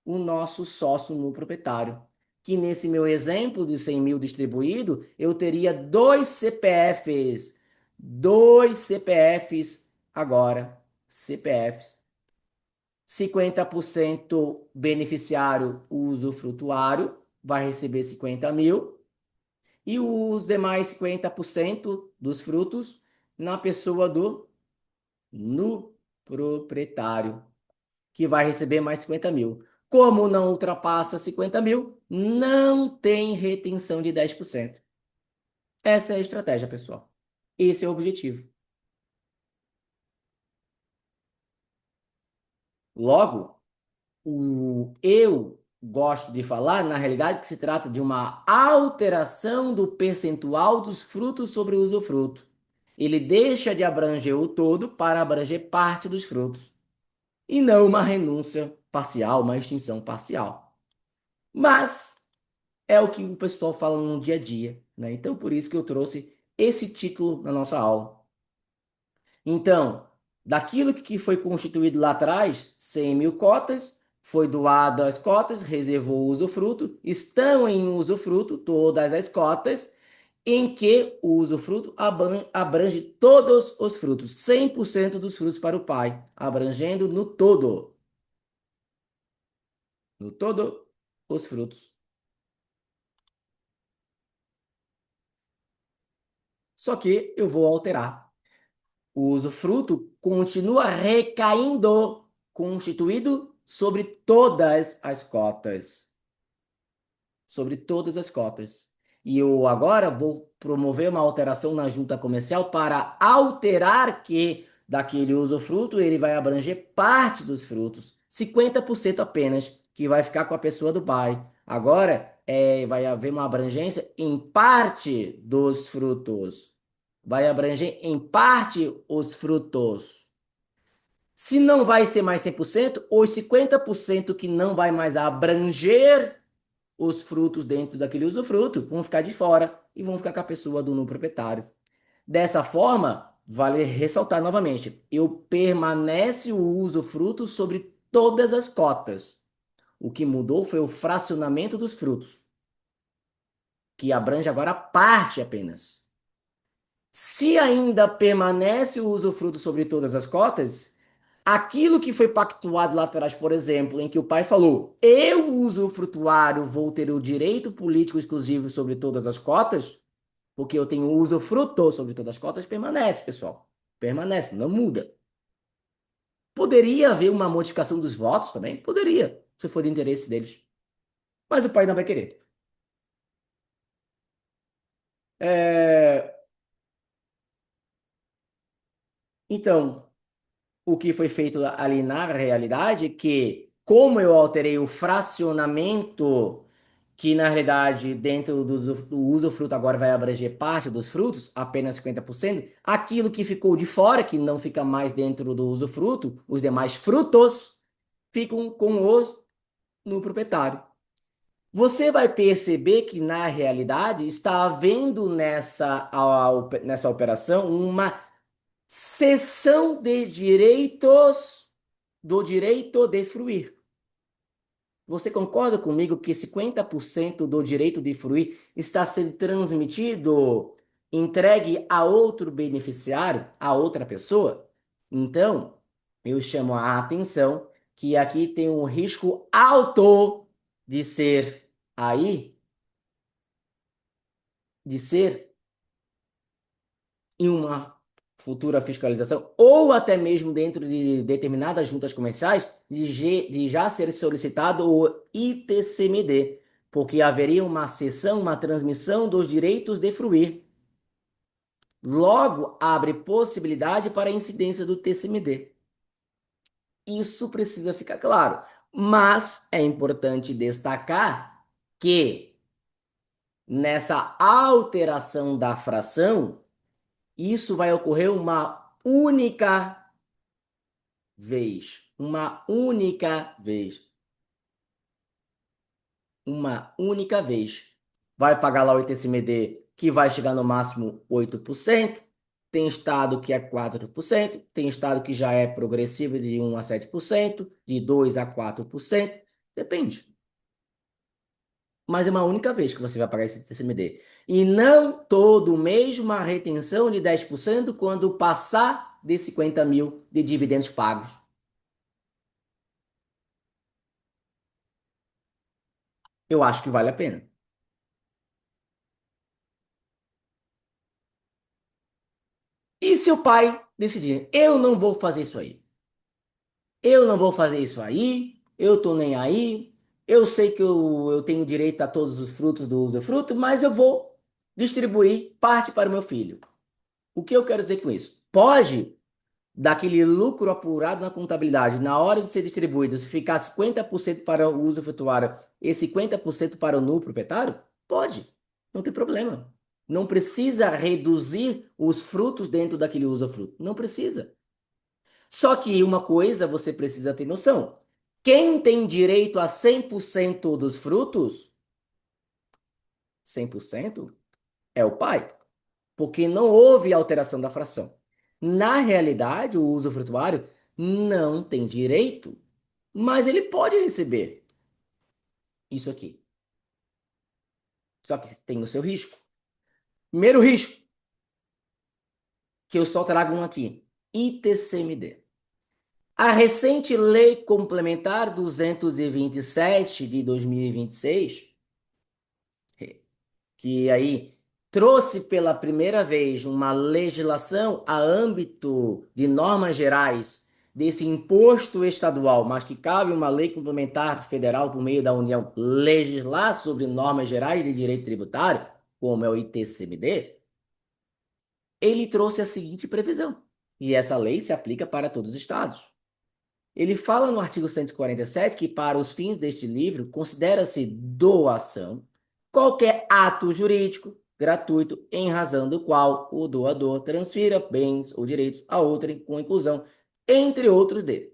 A: O nosso sócio no proprietário. Que nesse meu exemplo de 100 mil distribuído, eu teria dois CPFs. Dois CPFs agora. CPFs. 50% beneficiário usufrutuário vai receber 50 mil. E os demais 50% dos frutos na pessoa do no proprietário, que vai receber mais 50 mil. Como não ultrapassa 50 mil, não tem retenção de 10%. Essa é a estratégia, pessoal. Esse é o objetivo. Logo, eu gosto de falar, na realidade, que se trata de uma alteração do percentual dos frutos sobre o usufruto. Ele deixa de abranger o todo para abranger parte dos frutos, e não uma renúncia parcial, uma extinção parcial. Mas é o que o pessoal fala no dia a dia, né? Então, por isso que eu trouxe esse título na nossa aula. Então, daquilo que foi constituído lá atrás, 100 mil cotas, foi doado as cotas, reservou o usufruto, estão em usufruto todas as cotas, em que o usufruto abrange todos os frutos, 100% dos frutos para o pai, abrangendo no todo os frutos. Só que eu vou alterar. O usufruto continua recaindo, constituído sobre todas as cotas. Sobre todas as cotas. E eu agora vou promover uma alteração na junta comercial para alterar que daquele usufruto ele vai abranger parte dos frutos, 50% apenas, que vai ficar com a pessoa do pai. Agora vai haver uma abrangência em parte dos frutos. Vai abranger em parte os frutos. Se não vai ser mais 100%, os 50% que não vai mais abranger os frutos dentro daquele usufruto vão ficar de fora e vão ficar com a pessoa do novo proprietário. Dessa forma, vale ressaltar novamente, eu permanece o usufruto sobre todas as cotas. O que mudou foi o fracionamento dos frutos, que abrange agora parte apenas. Se ainda permanece o usufruto sobre todas as cotas, aquilo que foi pactuado lá atrás, por exemplo, em que o pai falou: eu, usufrutuário, vou ter o direito político exclusivo sobre todas as cotas, porque eu tenho usufruto sobre todas as cotas, permanece, pessoal. Permanece, não muda. Poderia haver uma modificação dos votos também? Poderia, se for de interesse deles. Mas o pai não vai querer. É, Então, o que foi feito ali na realidade é que, como eu alterei o fracionamento, que na realidade, dentro do usufruto agora vai abranger parte dos frutos, apenas 50%, aquilo que ficou de fora, que não fica mais dentro do usufruto, os demais frutos, ficam com os no proprietário. Você vai perceber que, na realidade, está havendo nessa operação uma cessão de direitos do direito de fruir. Você concorda comigo que 50% do direito de fruir está sendo transmitido, entregue a outro beneficiário, a outra pessoa? Então, eu chamo a atenção que aqui tem um risco alto de ser aí, de ser em uma futura fiscalização, ou até mesmo dentro de determinadas juntas comerciais, de já ser solicitado o ITCMD, porque haveria uma cessão, uma transmissão dos direitos de fruir. Logo, abre possibilidade para a incidência do TCMD. Isso precisa ficar claro. Mas é importante destacar que nessa alteração da fração, isso vai ocorrer uma única vez. Uma única vez. Uma única vez. Vai pagar lá o ITCMD, que vai chegar no máximo 8%. Tem estado que é 4%. Tem estado que já é progressivo de 1 a 7%, de 2 a 4%. Depende. Mas é uma única vez que você vai pagar esse TCMD. E não todo mês uma retenção de 10% quando passar de 50 mil de dividendos pagos. Eu acho que vale a pena. E se o pai decidir, eu não vou fazer isso aí, eu não vou fazer isso aí, eu tô nem aí, eu sei que eu tenho direito a todos os frutos do usufruto, mas eu vou distribuir parte para o meu filho. O que eu quero dizer com isso? Pode, daquele lucro apurado na contabilidade, na hora de ser distribuído, se ficar 50% para o usufrutuário e 50% para o nulo proprietário? Pode, não tem problema. Não precisa reduzir os frutos dentro daquele usufruto. Não precisa. Só que uma coisa você precisa ter noção. Quem tem direito a 100% dos frutos, 100% é o pai, porque não houve alteração da fração. Na realidade, o usufrutuário não tem direito, mas ele pode receber isso aqui. Só que tem o seu risco. Primeiro risco, que eu só trago um aqui: ITCMD. A recente Lei Complementar 227 de 2026, que aí trouxe pela primeira vez uma legislação a âmbito de normas gerais desse imposto estadual, mas que cabe uma lei complementar federal por meio da União legislar sobre normas gerais de direito tributário, como é o ITCMD, ele trouxe a seguinte previsão, e essa lei se aplica para todos os estados. Ele fala no artigo 147 que, para os fins deste livro, considera-se doação qualquer ato jurídico gratuito em razão do qual o doador transfira bens ou direitos a outrem com inclusão, entre outros de.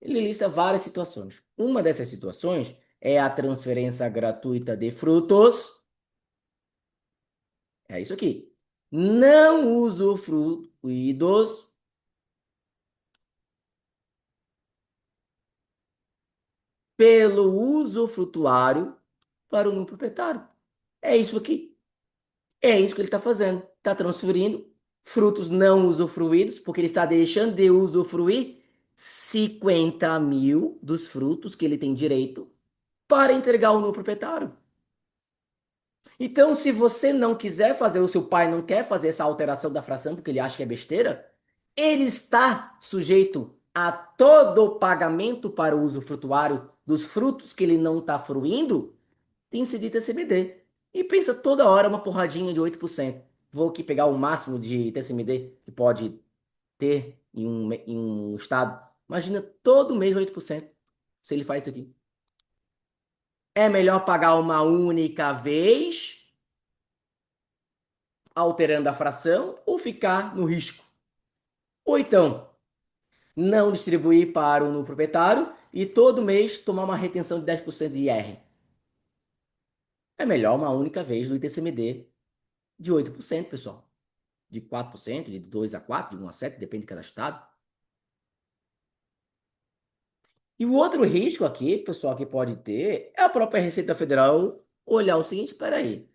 A: Ele lista várias situações. Uma dessas situações é a transferência gratuita de frutos. É isso aqui. Não usufruídos pelo usufrutuário para o não proprietário. É isso aqui. É isso que ele está fazendo. Está transferindo frutos não usufruídos, porque ele está deixando de usufruir 50.000 dos frutos que ele tem direito para entregar ao novo proprietário. Então, se você não quiser fazer, o seu pai não quer fazer essa alteração da fração porque ele acha que é besteira, ele está sujeito a todo o pagamento para o usufrutuário dos frutos que ele não está fruindo, tem incidido TCMD. E pensa toda hora uma porradinha de 8%. Vou aqui pegar o máximo de TCMD que pode ter em um estado. Imagina todo mês 8%, se ele faz isso aqui. É melhor pagar uma única vez, alterando a fração, ou ficar no risco. Ou então, não distribuir para o no proprietário e todo mês tomar uma retenção de 10% de IR. É melhor uma única vez do ITCMD de 8%, pessoal. De 4%, de 2 a 4, de 1 a 7, depende de cada estado. E o outro risco aqui, pessoal, que pode ter é a própria Receita Federal olhar o seguinte: espera aí.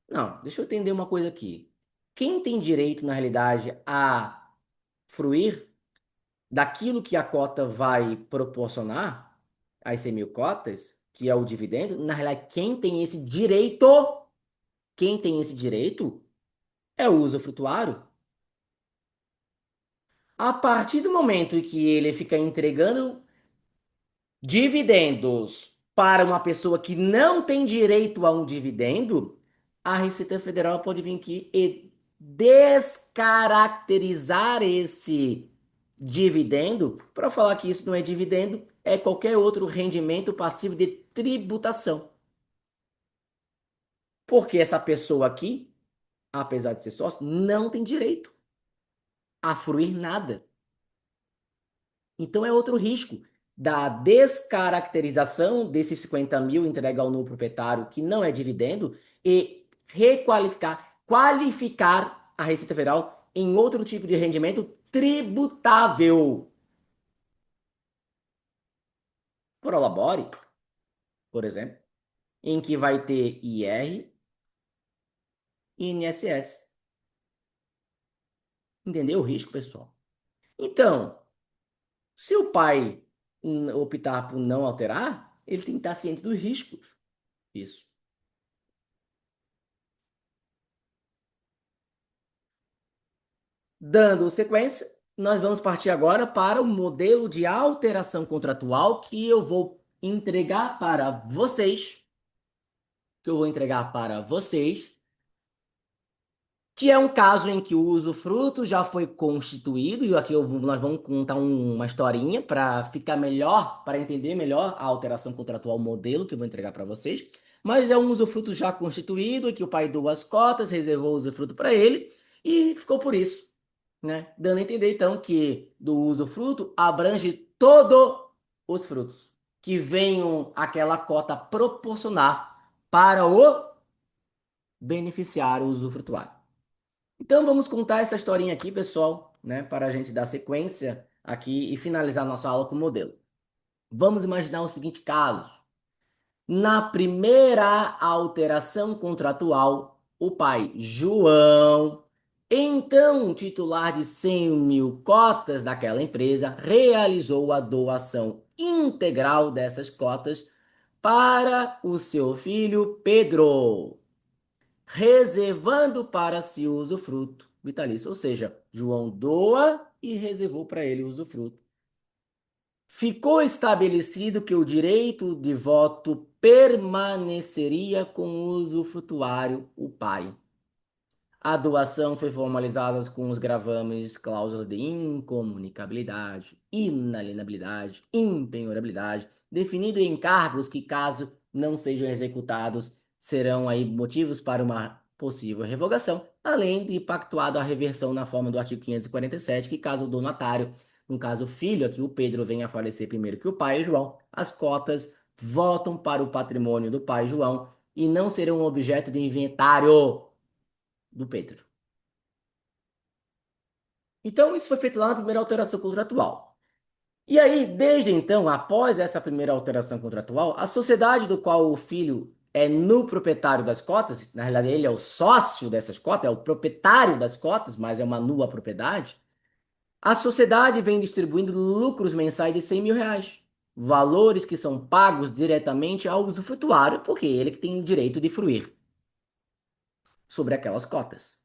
A: Não, deixa eu entender uma coisa aqui. Quem tem direito, na realidade, a fruir daquilo que a cota vai proporcionar, as 100.000 cotas, que é o dividendo, na realidade, quem tem esse direito é o usufrutuário. A partir do momento em que ele fica entregando dividendos para uma pessoa que não tem direito a um dividendo, a Receita Federal pode vir aqui e descaracterizar esse dividendo para falar que isso não é dividendo, é qualquer outro rendimento passivo de tributação. Porque essa pessoa aqui, apesar de ser sócio, não tem direito a fruir nada. Então é outro risco da descaracterização desses 50.000 entregue ao novo proprietário, que não é dividendo, e qualificar a Receita Federal em outro tipo de rendimento tributável. Prolabore, por exemplo, em que vai ter IR e INSS. Entendeu o risco, pessoal? Então, se o pai optar por não alterar, ele tem que estar ciente dos riscos. Isso. Dando sequência, nós vamos partir agora para o modelo de alteração contratual que eu vou entregar para vocês, que é um caso em que o usufruto já foi constituído, e aqui nós vamos contar uma historinha para ficar melhor, para entender melhor a alteração contratual modelo que eu vou entregar para vocês. Mas é um usufruto já constituído, em que o pai doou as cotas, reservou o usufruto para ele, e ficou por isso, né? Dando a entender, então, que do usufruto abrange todos os frutos, que venham aquela cota proporcionar para o beneficiário usufrutuário. Então vamos contar essa historinha aqui, pessoal, né, para a gente dar sequência aqui e finalizar nossa aula com o modelo. Vamos imaginar o seguinte caso. Na primeira alteração contratual, o pai João, então titular de 100 mil cotas daquela empresa, realizou a doação integral dessas cotas para o seu filho Pedro, reservando para si o usufruto vitalício. Ou seja, João doa e reservou para ele o usufruto. Ficou estabelecido que o direito de voto permaneceria com o usufrutuário, o pai. A doação foi formalizada com os gravames, cláusulas de incomunicabilidade, inalienabilidade, impenhorabilidade, definido em encargos que, caso não sejam executados, serão aí motivos para uma possível revogação, além de pactuado a reversão na forma do artigo 547, que caso o donatário, no caso o filho, aqui o Pedro, venha a falecer primeiro que o pai, João, as cotas voltam para o patrimônio do pai, João, e não serão objeto de inventário do Pedro. Então, isso foi feito lá na primeira alteração contratual. E aí, desde então, após essa primeira alteração contratual, a sociedade do qual o filho é no proprietário das cotas, na realidade ele é o sócio dessas cotas, é o proprietário das cotas, mas é uma nua propriedade, a sociedade vem distribuindo lucros mensais de 100 mil reais. Valores que são pagos diretamente ao usufrutuário, porque ele que tem o direito de fruir sobre aquelas cotas.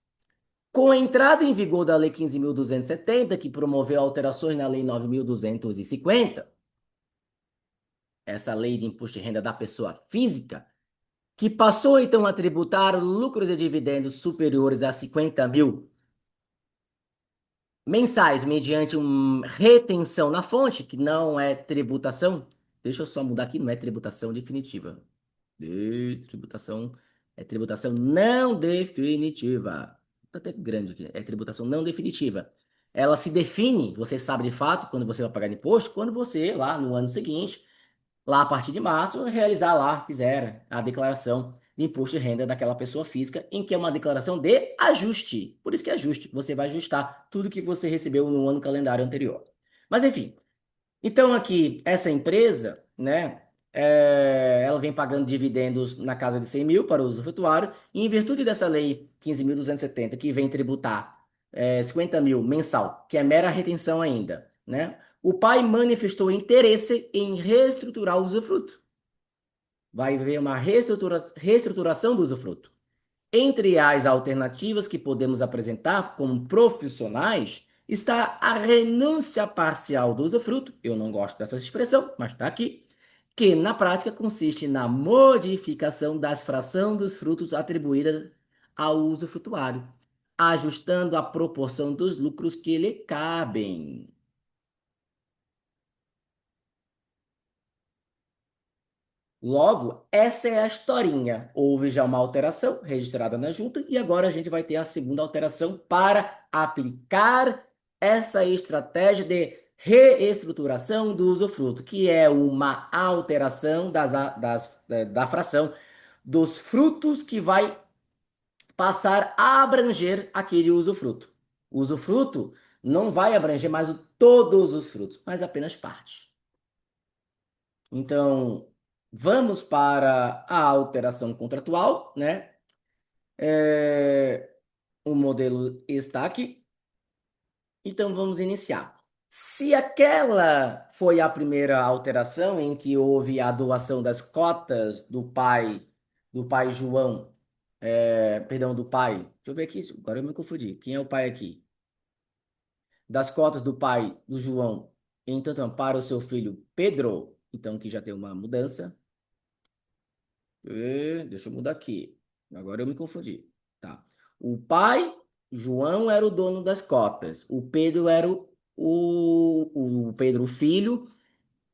A: Com a entrada em vigor da Lei 15.270, que promoveu alterações na Lei 9.250, essa lei de imposto de renda da pessoa física, que passou então a tributar lucros e dividendos superiores a 50 mil mensais, mediante uma retenção na fonte, que não é tributação. Deixa eu só mudar aqui, não é tributação definitiva. Tributação é tributação não definitiva. Tá até grande aqui. É tributação não definitiva. Ela se define, você sabe de fato, quando você vai pagar imposto, quando você, lá no ano seguinte, lá a partir de março, realizar lá, fizer a declaração de imposto de renda daquela pessoa física, em que é uma declaração de ajuste. Por isso que é ajuste. Você vai ajustar tudo que você recebeu no ano calendário anterior. Mas enfim, então, aqui, essa empresa, né, ela vem pagando dividendos na casa de 100 mil para o usufrutuário, e em virtude dessa lei 15.270, que vem tributar 50 mil mensal, que é mera retenção ainda, né, o pai manifestou interesse em reestruturar o usufruto. Vai haver uma reestruturação do usufruto. Entre as alternativas que podemos apresentar como profissionais está a renúncia parcial do usufruto. Eu não gosto dessa expressão, mas está aqui. Que na prática consiste na modificação das frações dos frutos atribuídas ao usufrutuário, ajustando a proporção dos lucros que lhe cabem. Logo, essa é a historinha. Houve já uma alteração registrada na junta e agora a gente vai ter a segunda alteração para aplicar essa estratégia de reestruturação do usufruto, que é uma alteração da fração dos frutos que vai passar a abranger aquele usufruto. O usufruto não vai abranger mais todos os frutos, mas apenas parte. Então, vamos para a alteração contratual, né? O modelo está aqui. Então, vamos iniciar. Se aquela foi a primeira alteração em que houve a doação das cotas do pai João, perdão, do pai. Deixa eu ver aqui, agora eu me confundi. Quem é o pai aqui? das cotas do pai do João, entanto, para o seu filho Pedro, então que já tem uma mudança. Deixa eu mudar aqui. Agora eu me confundi. Tá. O pai, João, era o dono das cotas. O Pedro era o Pedro, o filho,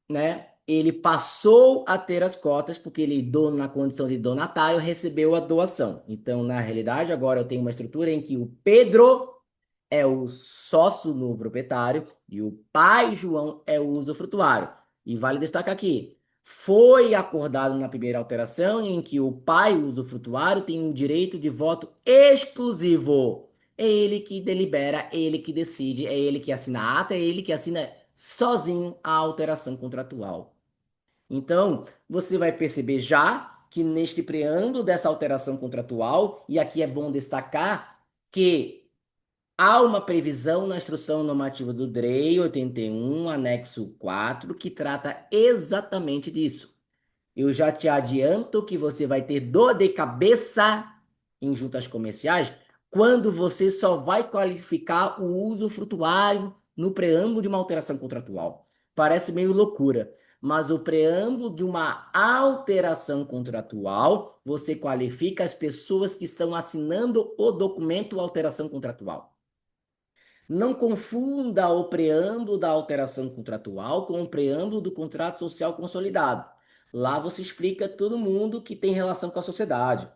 A: né? Ele passou a ter as cotas porque ele, dono, na condição de donatário, recebeu a doação. Então, na realidade, agora eu tenho uma estrutura em que o Pedro é o sócio no proprietário e o pai João é o usufrutuário. E vale destacar aqui, foi acordado na primeira alteração em que o pai usufrutuário tem um direito de voto exclusivo. É ele que delibera, é ele que decide, é ele que assina a ata, é ele que assina sozinho a alteração contratual. Então, você vai perceber já que neste preâmbulo dessa alteração contratual, e aqui é bom destacar que há uma previsão na Instrução Normativa do DREI 81, anexo 4, que trata exatamente disso. Eu já te adianto que você vai ter dor de cabeça em juntas comerciais quando você só vai qualificar o uso frutuário no preâmbulo de uma alteração contratual. Parece meio loucura, mas o preâmbulo de uma alteração contratual, você qualifica as pessoas que estão assinando o documento alteração contratual. Não confunda o preâmbulo da alteração contratual com o preâmbulo do contrato social consolidado. Lá você explica todo mundo que tem relação com a sociedade.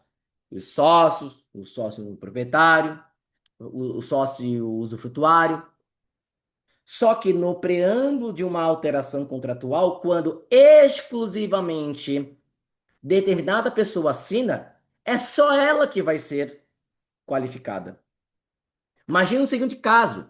A: Os sócios, o sócio proprietário, o sócio usufrutuário. Só que no preâmbulo de uma alteração contratual, quando exclusivamente determinada pessoa assina, é só ela que vai ser qualificada. Imagina o seguinte caso: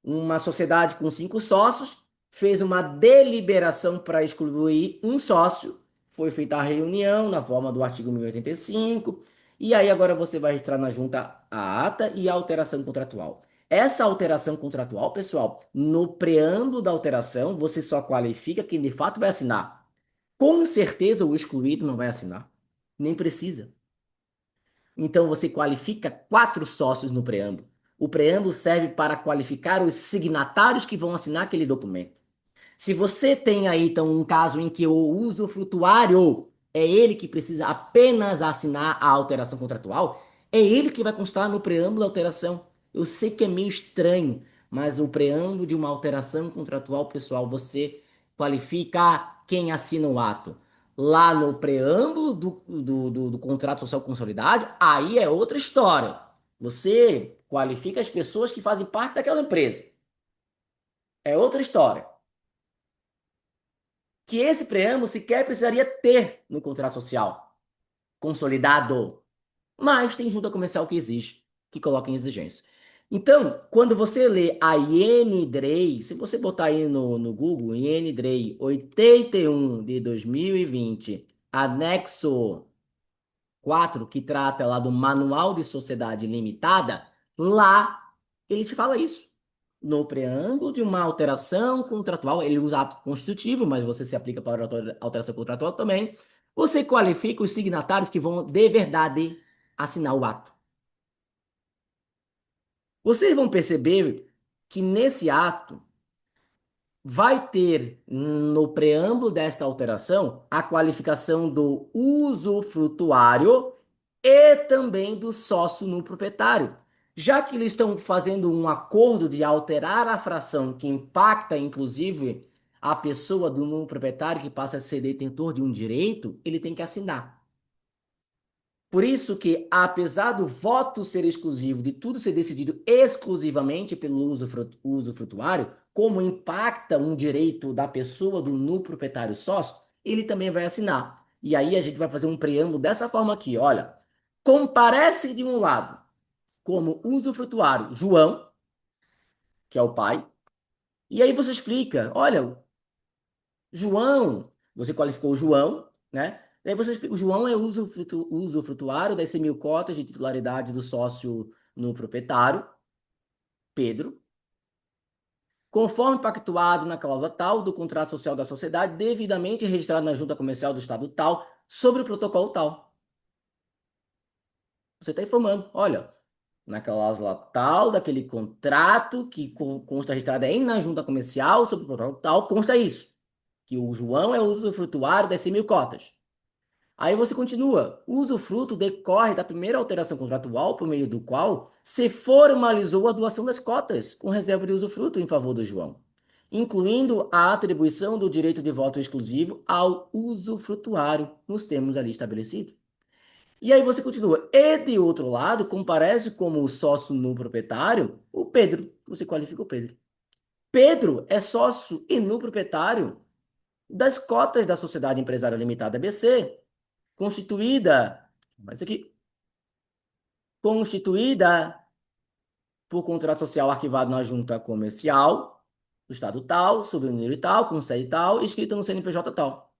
A: uma sociedade com 5 sócios fez uma deliberação para excluir um sócio. Foi feita a reunião na forma do artigo 1085. E aí agora você vai registrar na junta a ata e a alteração contratual. Essa alteração contratual, pessoal, no preâmbulo da alteração, você só qualifica quem de fato vai assinar. Com certeza o excluído não vai assinar. Nem precisa. Então você qualifica 4 sócios no preâmbulo. O preâmbulo serve para qualificar os signatários que vão assinar aquele documento. Se você tem aí, então, um caso em que o usufrutuário é ele que precisa apenas assinar a alteração contratual, é ele que vai constar no preâmbulo da alteração. Eu sei que é meio estranho, mas o preâmbulo de uma alteração contratual, pessoal, você qualifica quem assina o ato. Lá no preâmbulo do contrato social consolidado, aí é outra história. Você qualifica as pessoas que fazem parte daquela empresa. É outra história. Que esse preâmbulo sequer precisaria ter no contrato social consolidado. Mas tem junta comercial que exige, que coloca em exigência. Então, quando você lê a INDREI, se você botar aí no Google, INDREI 81 de 2020, anexo 4, que trata lá do Manual de Sociedade Limitada, lá ele te fala isso. No preâmbulo de uma alteração contratual, ele usa ato constitutivo, mas você se aplica para alteração contratual também. Você qualifica os signatários que vão de verdade assinar o ato. Vocês vão perceber que nesse ato vai ter no preâmbulo desta alteração a qualificação do usufrutuário e também do sócio no proprietário. Já que eles estão fazendo um acordo de alterar a fração que impacta, inclusive, a pessoa do nulo proprietário que passa a ser detentor de um direito, ele tem que assinar. Por isso que, apesar do voto ser exclusivo, de tudo ser decidido exclusivamente pelo usufrutuário, como impacta um direito da pessoa do nulo proprietário sócio, ele também vai assinar. E aí a gente vai fazer um preâmbulo dessa forma aqui, olha. Comparece de um lado como usufrutuário João, que é o pai, e aí você explica, olha, João, você qualificou o João, né? Daí você explica, o João é usufrutuário das 100 mil cotas de titularidade do sócio no proprietário, Pedro, conforme pactuado na cláusula tal do contrato social da sociedade, devidamente registrado na junta comercial do estado tal, sobre o protocolo tal. Você está informando, olha, na cláusula tal daquele contrato que consta registrado aí na junta comercial sobre o protocolo tal, consta isso, que o João é o usufrutuário das 100 mil cotas. Aí você continua. O usufruto decorre da primeira alteração contratual por meio do qual se formalizou a doação das cotas, com reserva de usufruto em favor do João, incluindo a atribuição do direito de voto exclusivo ao usufrutuário, nos termos ali estabelecidos. E aí você continua. E de outro lado, comparece como sócio no proprietário o Pedro. Você qualifica o Pedro. Pedro é sócio e no proprietário das cotas da Sociedade Empresária Limitada ABC, constituída, mas aqui, constituída por contrato social arquivado na junta comercial do estado tal, sob o número tal, com sede tal, escrita no CNPJ tal.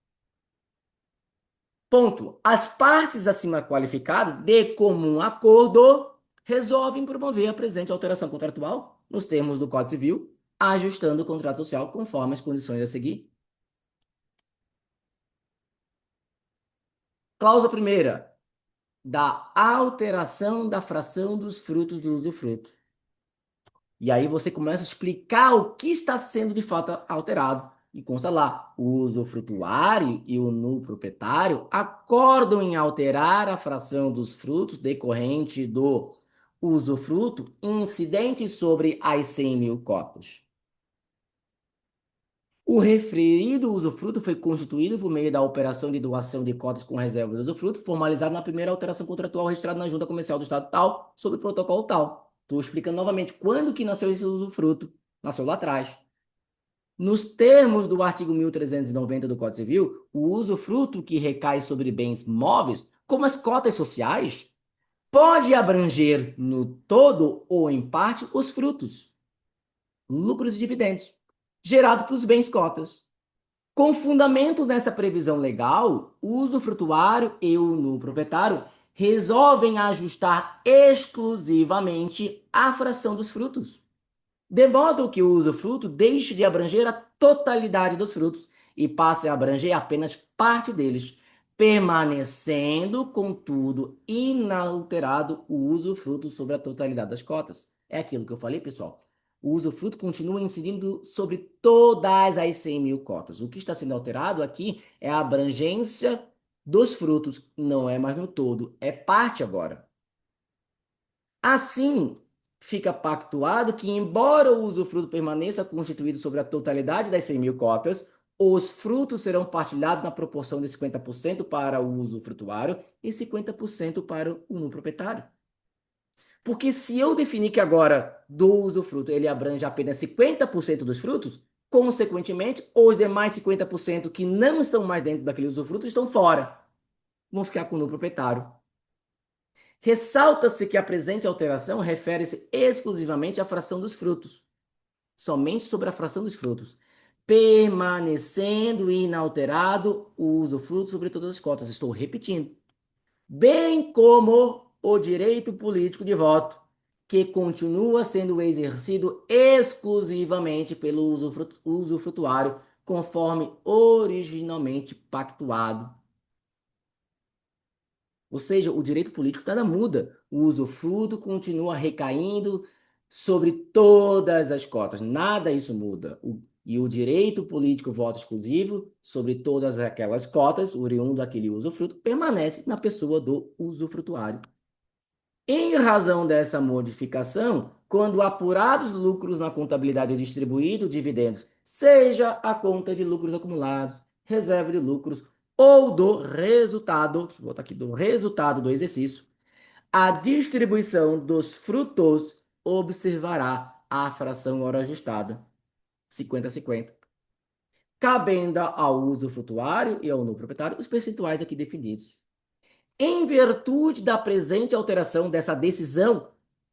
A: Ponto. As partes acima qualificadas, de comum acordo, resolvem promover a presente alteração contratual nos termos do Código Civil, ajustando o contrato social conforme as condições a seguir. Cláusula primeira, da alteração da fração dos frutos do usufruto. E aí você começa a explicar o que está sendo de fato alterado. E consta lá, o usufrutuário e o proprietário acordam em alterar a fração dos frutos decorrente do usufruto incidente sobre as 100 mil cotas. O referido usufruto foi constituído por meio da operação de doação de cotas com reserva de usufruto, formalizado na primeira alteração contratual registrada na Junta Comercial do Estado tal, sob o protocolo tal. Estou explicando novamente quando que nasceu esse usufruto. Nasceu lá atrás. Nos termos do artigo 1390 do Código Civil, o usufruto que recai sobre bens móveis, como as cotas sociais, pode abranger no todo ou em parte os frutos, lucros e dividendos, gerados pelos bens cotas. Com fundamento nessa previsão legal, o usufrutuário e o proprietário resolvem ajustar exclusivamente a fração dos frutos, de modo que o usufruto deixe de abranger a totalidade dos frutos e passe a abranger apenas parte deles, permanecendo, contudo, inalterado o usufruto sobre a totalidade das cotas. É aquilo que eu falei, pessoal. O usufruto continua incidindo sobre todas as 100 mil cotas. O que está sendo alterado aqui é a abrangência dos frutos, não é mais no todo, é parte agora. Assim, fica pactuado que, embora o usufruto permaneça constituído sobre a totalidade das 100 mil cotas, os frutos serão partilhados na proporção de 50% para o usufrutuário e 50% para o proprietário. Porque se eu definir que agora do usufruto ele abrange apenas 50% dos frutos, consequentemente, os demais 50% que não estão mais dentro daquele usufruto estão fora. Vão ficar com o proprietário. Ressalta-se que a presente alteração refere-se exclusivamente à fração dos frutos, somente sobre a fração dos frutos, permanecendo inalterado o usufruto sobre todas as cotas. Estou repetindo. Bem como o direito político de voto, que continua sendo exercido exclusivamente pelo usufrutuário, conforme originalmente pactuado. Ou seja, o direito político nada muda. O usufruto continua recaindo sobre todas as cotas. Nada isso muda. E o direito político voto exclusivo sobre todas aquelas cotas, oriundo daquele usufruto, permanece na pessoa do usufrutuário. Em razão dessa modificação, quando apurados lucros na contabilidade distribuído, dividendos, seja a conta de lucros acumulados, reserva de lucros ou do resultado, deixa eu botar aqui, do resultado do exercício, a distribuição dos frutos observará a fração hora ajustada, 50-50, cabendo ao usufrutuário e ao no proprietário os percentuais aqui definidos. Em virtude da presente alteração dessa decisão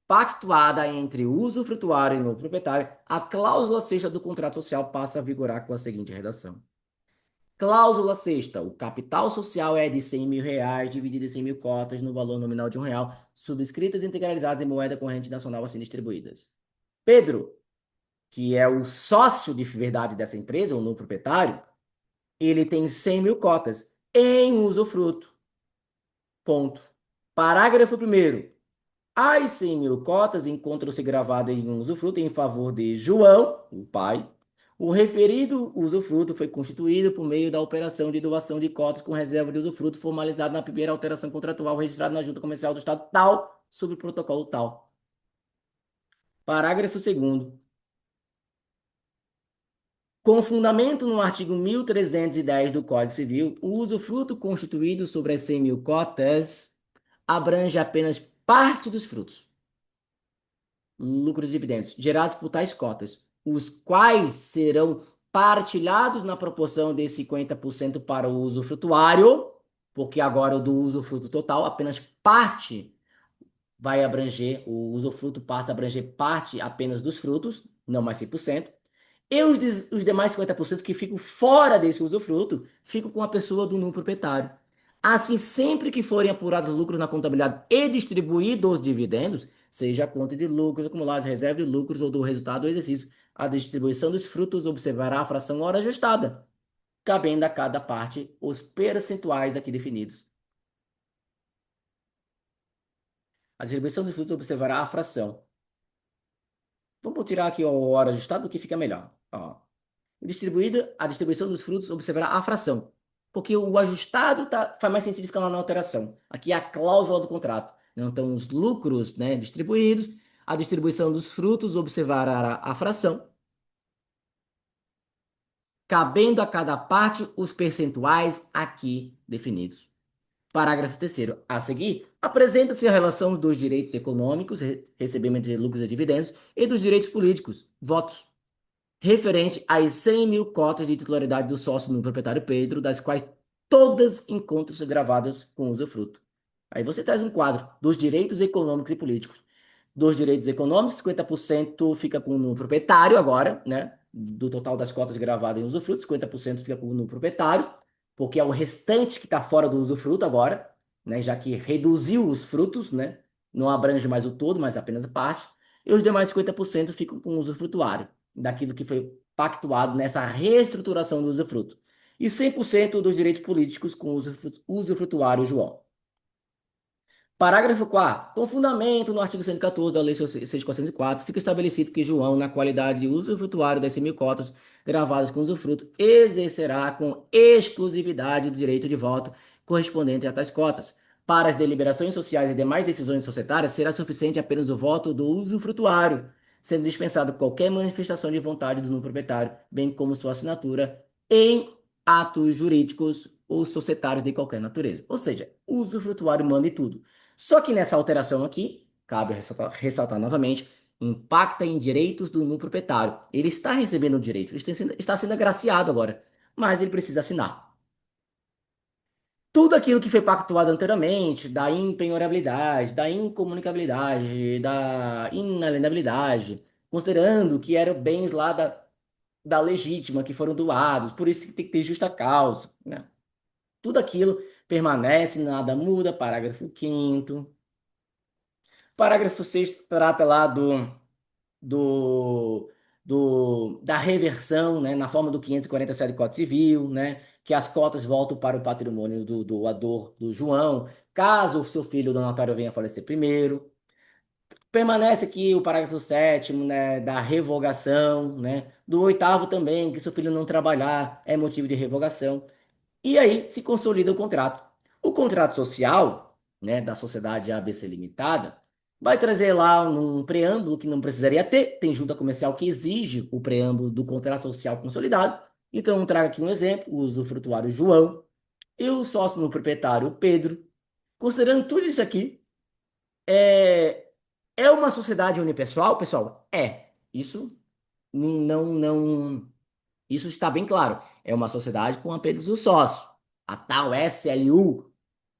A: pactuada entre o usufrutuário e o proprietário, a cláusula sexta do contrato social passa a vigorar com a seguinte redação. Cláusula sexta, o capital social é de 100 mil reais, dividido em 100 mil cotas, no valor nominal de R$ 1, subscritas e integralizadas em moeda corrente nacional assim distribuídas. Pedro, que é o sócio de verdade dessa empresa, o novo proprietário, ele tem 100 mil cotas em usufruto. Ponto. Parágrafo 1º. As 100 mil cotas encontram-se gravadas em um usufruto em favor de João, o pai. O referido usufruto foi constituído por meio da operação de doação de cotas com reserva de usufruto formalizada na primeira alteração contratual registrada na Junta Comercial do Estado tal, sob o protocolo tal. Parágrafo 2º. Com fundamento no artigo 1310 do Código Civil, o usufruto constituído sobre as 100 mil cotas abrange apenas parte dos frutos, lucros e dividendos gerados por tais cotas, os quais serão partilhados na proporção de 50% para o usufrutuário, porque agora o do usufruto total, apenas parte vai abranger, o usufruto passa a abranger parte apenas dos frutos, não mais 100%. E os demais 50% que ficam fora desse usufruto ficam com a pessoa do núcleo proprietário. Assim, sempre que forem apurados lucros na contabilidade e distribuídos os dividendos, seja a conta de lucros acumulados, reserva de lucros ou do resultado do exercício, a distribuição dos frutos observará a fração hora ajustada, cabendo a cada parte os percentuais aqui definidos. A distribuição dos frutos observará a fração. Vamos tirar aqui a hora ajustada, o que fica melhor. Ó. Distribuída, a distribuição dos frutos observará a fração. Porque o ajustado faz mais sentido ficar lá na alteração. Aqui é a cláusula do contrato. Então, os lucros, né, distribuídos, a distribuição dos frutos observará a fração, cabendo a cada parte os percentuais aqui definidos. Parágrafo 3º. A seguir, apresenta-se a relação dos direitos econômicos, recebimento de lucros e dividendos, e dos direitos políticos, votos, referente às 100 mil cotas de titularidade do sócio no proprietário Pedro, das quais todas encontram-se gravadas com usufruto. Aí você traz um quadro dos direitos econômicos e políticos. Dos direitos econômicos, 50% fica com o proprietário agora, né? Do total das cotas gravadas em usufruto, 50% fica com o proprietário, porque é o restante que está fora do usufruto agora, né? Já que reduziu os frutos, né? Não abrange mais o todo, mas apenas a parte. E os demais 50% ficam com o usufrutuário, daquilo que foi pactuado nessa reestruturação do usufruto. E 100% dos direitos políticos com o usufrutuário João. Parágrafo 4º. Com fundamento no artigo 114 da Lei 6.404, fica estabelecido que João, na qualidade de usufrutuário das semicotas gravadas com usufruto, exercerá com exclusividade o direito de voto correspondente a tais cotas. Para as deliberações sociais e demais decisões societárias, será suficiente apenas o voto do usufrutuário, sendo dispensado qualquer manifestação de vontade do proprietário, bem como sua assinatura em atos jurídicos ou societários de qualquer natureza. Ou seja, o usufrutuário manda em tudo. Só que nessa alteração aqui, cabe ressaltar novamente, impacta em direitos do núcleo proprietário. Ele está recebendo o direito, ele está sendo agraciado agora, mas ele precisa assinar. Tudo aquilo que foi pactuado anteriormente, da impenhorabilidade, da incomunicabilidade, da inalienabilidade, considerando que eram bens lá da legítima, que foram doados, por isso que tem que ter justa causa, né? Tudo aquilo permanece, nada muda. Parágrafo 5º. Parágrafo 6º trata lá do, da reversão, né, na forma do 547 do Código Civil, né, que as cotas voltam para o patrimônio do doador, do João, caso o seu filho donatário venha a falecer primeiro. Permanece aqui o parágrafo 7º, né, da revogação, né, do 8º também, que se o filho não trabalhar é motivo de revogação. E aí se consolida o contrato. O contrato social, né, da sociedade ABC Limitada, vai trazer lá um preâmbulo que não precisaria ter. Tem junta comercial que exige o preâmbulo do contrato social consolidado. Então, eu trago aqui um exemplo: o usufrutuário João e o sócio no proprietário Pedro. Considerando tudo isso aqui, é uma sociedade unipessoal, pessoal? É. Isso não. Isso está bem claro. É uma sociedade com apenas o sócio. A tal SLU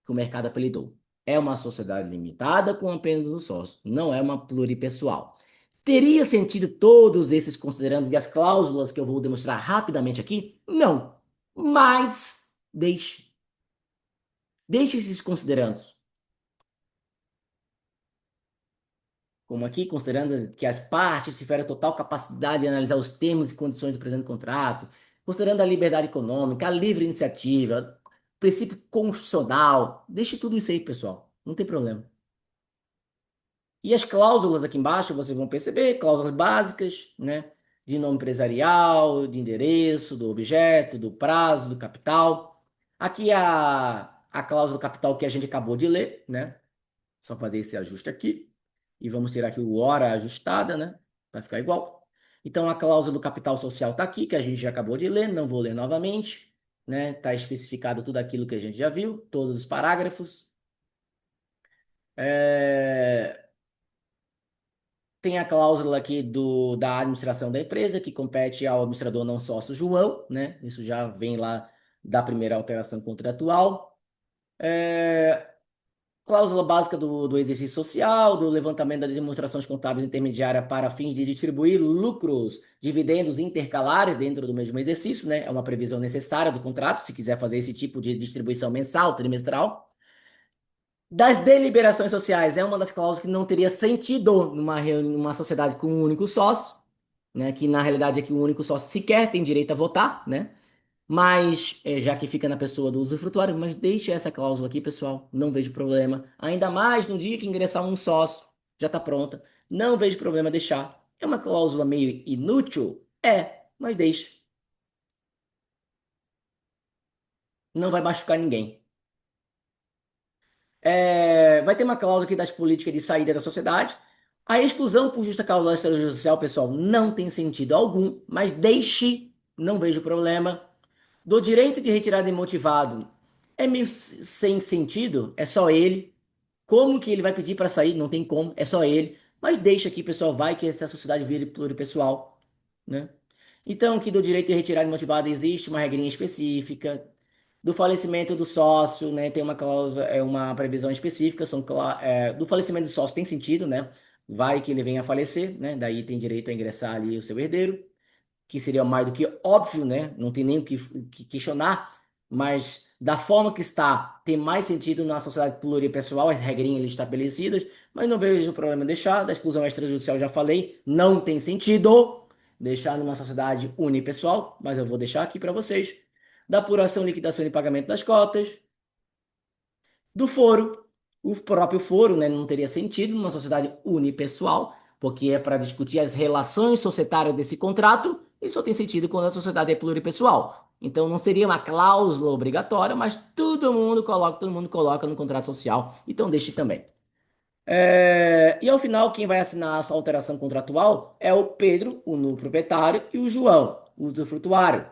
A: que o mercado apelidou. É uma sociedade limitada com apenas um sócio. Não é uma pluripessoal. Teria sentido todos esses considerandos e as cláusulas que eu vou demonstrar rapidamente aqui? Não. Mas deixe esses considerandos. Como aqui, considerando que as partes tiveram total capacidade de analisar os termos e condições do presente contrato, considerando a liberdade econômica, a livre iniciativa, princípio constitucional. Deixe tudo isso aí, pessoal. Não tem problema. E as cláusulas aqui embaixo, vocês vão perceber, cláusulas básicas, né? De nome empresarial, de endereço, do objeto, do prazo, do capital. Aqui a cláusula do capital que a gente acabou de ler, né? Só fazer esse ajuste aqui. E vamos ter aqui o hora ajustada, né? Vai ficar igual. Então, a cláusula do capital social está aqui, que a gente já acabou de ler, não vou ler novamente, né? Está especificado tudo aquilo que a gente já viu, todos os parágrafos. Tem a cláusula aqui da administração da empresa, que compete ao administrador não sócio João, né? Isso já vem lá da primeira alteração contratual. Cláusula básica do exercício social, do levantamento das demonstrações contábeis intermediárias para fins de distribuir lucros, dividendos intercalares dentro do mesmo exercício, né? É uma previsão necessária do contrato, se quiser fazer esse tipo de distribuição mensal, trimestral. Das deliberações sociais, é uma das cláusulas que não teria sentido numa sociedade com um único sócio, né? Que na realidade é que o único sócio sequer tem direito a votar, né? Mas, já que fica na pessoa do usufrutuário, mas deixe essa cláusula aqui, pessoal. Não vejo problema. Ainda mais no dia que ingressar um sócio, já está pronta. Não vejo problema deixar. É uma cláusula meio inútil? É, mas deixe. Não vai machucar ninguém. Vai ter uma cláusula aqui das políticas de saída da sociedade. A exclusão por justa causa extrajudicial, pessoal, não tem sentido algum, mas deixe, não vejo problema. Do direito de retirada imotivado, é meio sem sentido, é só ele. Como que ele vai pedir para sair? Não tem como, é só ele. Mas deixa aqui, pessoal, vai que essa sociedade vire pluripessoal, né? Então, que do direito de retirada imotivada existe uma regrinha específica. Do falecimento do sócio, né? Tem uma cláusula, uma previsão específica. Do falecimento do sócio tem sentido, né? Vai que ele venha a falecer, né? Daí tem direito a ingressar ali o seu herdeiro, que seria mais do que óbvio, né? Não tem nem o que questionar, mas da forma que está, tem mais sentido na sociedade pluripessoal, as regrinhas ali estabelecidas, mas não vejo problema em deixar. Da exclusão extrajudicial já falei, não tem sentido deixar numa sociedade unipessoal, mas eu vou deixar aqui para vocês. Da apuração, liquidação e pagamento das cotas, do foro. O próprio foro, né, não teria sentido numa sociedade unipessoal, porque é para discutir as relações societárias desse contrato, e só tem sentido quando a sociedade é pluripessoal. Então não seria uma cláusula obrigatória, mas todo mundo coloca no contrato social, então deixe também. E ao final, quem vai assinar essa alteração contratual é o Pedro, o novo proprietário, e o João, o usufrutuário.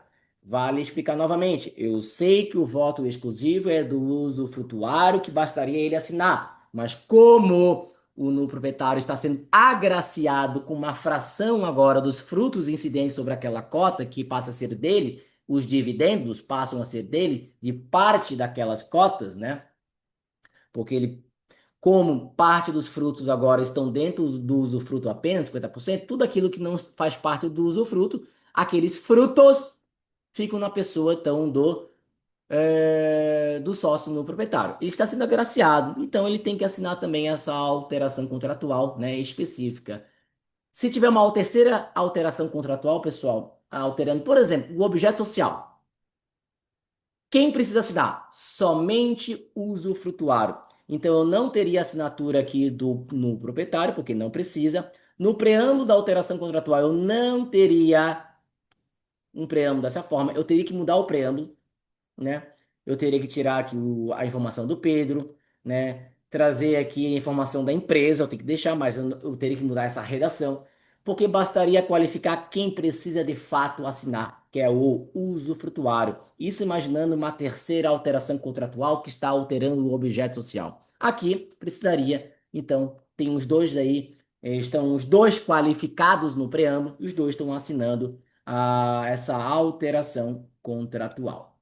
A: Vale explicar novamente. Eu sei que o voto exclusivo é do usufrutuário, que bastaria ele assinar. Mas como o novo proprietário está sendo agraciado com uma fração agora dos frutos incidentes sobre aquela cota, que passa a ser dele, os dividendos passam a ser dele, de parte daquelas cotas, né? Porque ele, como parte dos frutos agora estão dentro do usufruto apenas, 50%, tudo aquilo que não faz parte do usufruto, aqueles frutos ficam na pessoa, então, do sócio no proprietário. Ele está sendo agraciado, então ele tem que assinar também essa alteração contratual, né, específica. Se tiver uma terceira alteração contratual, pessoal, alterando, por exemplo, o objeto social. Quem precisa assinar? Somente o usufrutuário. Então, eu não teria assinatura aqui no proprietário, porque não precisa. No preâmbulo da alteração contratual, eu não teria um preâmbulo dessa forma. Eu teria que mudar o preâmbulo, né? Eu teria que tirar aqui a informação do Pedro, né? Trazer aqui a informação da empresa, eu tenho que deixar, mas eu teria que mudar essa redação, porque bastaria qualificar quem precisa de fato assinar, que é o usufrutuário. Isso imaginando uma terceira alteração contratual que está alterando o objeto social. Aqui precisaria, então, tem os dois aí, estão os dois qualificados no preâmbulo, e os dois estão assinando essa alteração contratual.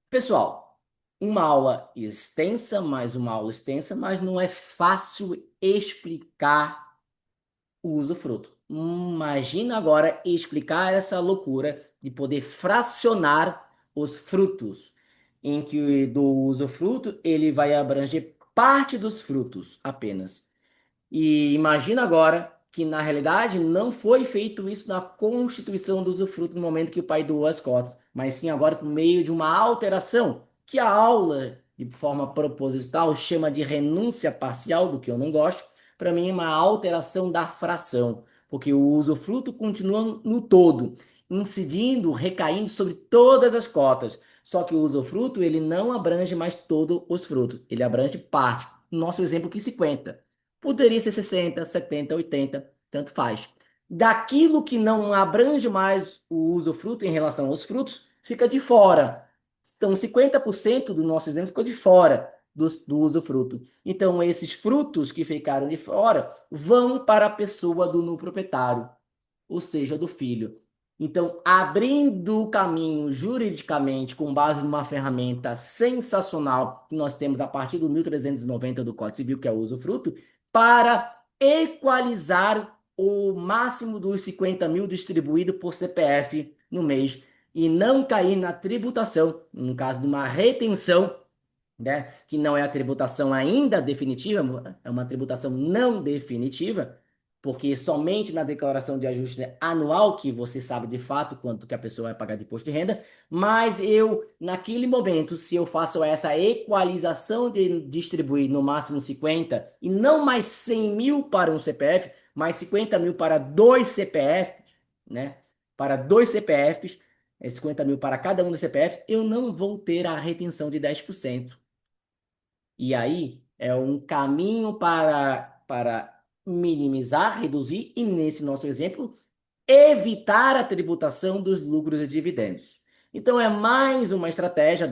A: Pessoal, uma aula extensa, mais uma aula extensa, mas não é fácil explicar o usufruto. Imagina agora explicar essa loucura de poder fracionar os frutos, em que do usufruto ele vai abranger parte dos frutos apenas. E imagina agora que, na realidade, não foi feito isso na constituição do usufruto no momento que o pai doou as cotas, mas sim agora por meio de uma alteração, que a aula de forma proposital, chama de renúncia parcial, do que eu não gosto. Para mim, é uma alteração da fração, porque o usufruto continua no todo, incidindo, recaindo sobre todas as cotas. Só que o usufruto, ele não abrange mais todos os frutos, ele abrange parte. No nosso exemplo aqui, 50. Poderia ser 60, 70, 80, tanto faz. Daquilo que não abrange mais o usufruto em relação aos frutos, fica de fora. Então, 50% do nosso exemplo ficou de fora do usufruto. Então, esses frutos que ficaram de fora vão para a pessoa do no proprietário, ou seja, do filho. Então, abrindo o caminho juridicamente com base numa ferramenta sensacional que nós temos a partir do 1390 do Código Civil, que é o usufruto, para equalizar o máximo dos 50 mil distribuído por CPF no mês e não cair na tributação, no caso de uma retenção, né, que não é a tributação ainda definitiva, é uma tributação não definitiva, porque somente na declaração de ajuste anual que você sabe de fato quanto que a pessoa vai pagar de imposto de renda, mas eu, naquele momento, se eu faço essa equalização de distribuir no máximo 50 e não mais 100 mil para um CPF, mais 50 mil para dois CPFs, né, para dois CPFs, 50 mil para cada um dos CPF, eu não vou ter a retenção de 10%. E aí é um caminho para minimizar, reduzir e, nesse nosso exemplo, evitar a tributação dos lucros e dividendos. Então, é mais uma estratégia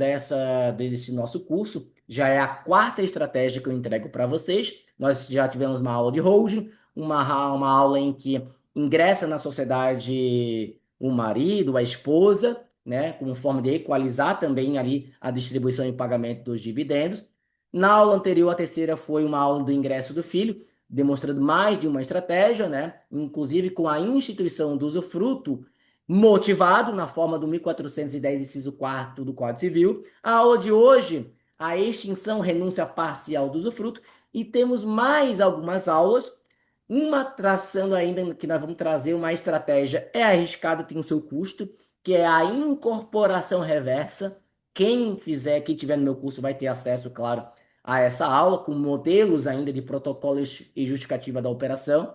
A: desse nosso curso. Já é a quarta estratégia que eu entrego para vocês. Nós já tivemos uma aula de holding, uma aula em que ingressa na sociedade o marido, a esposa, né, como forma de equalizar também ali a distribuição e pagamento dos dividendos. Na aula anterior, a terceira foi uma aula do ingresso do filho, demonstrando mais de uma estratégia, né? Inclusive com a instituição do usufruto motivado na forma do 1410, inciso 4 do Código Civil. A aula de hoje, a extinção, renúncia parcial do usufruto. E temos mais algumas aulas, uma traçando ainda, que nós vamos trazer uma estratégia, é arriscado, tem o seu custo, que é a incorporação reversa. Quem fizer, quem tiver no meu curso vai ter acesso, claro, a essa aula, com modelos ainda de protocolos e justificativa da operação,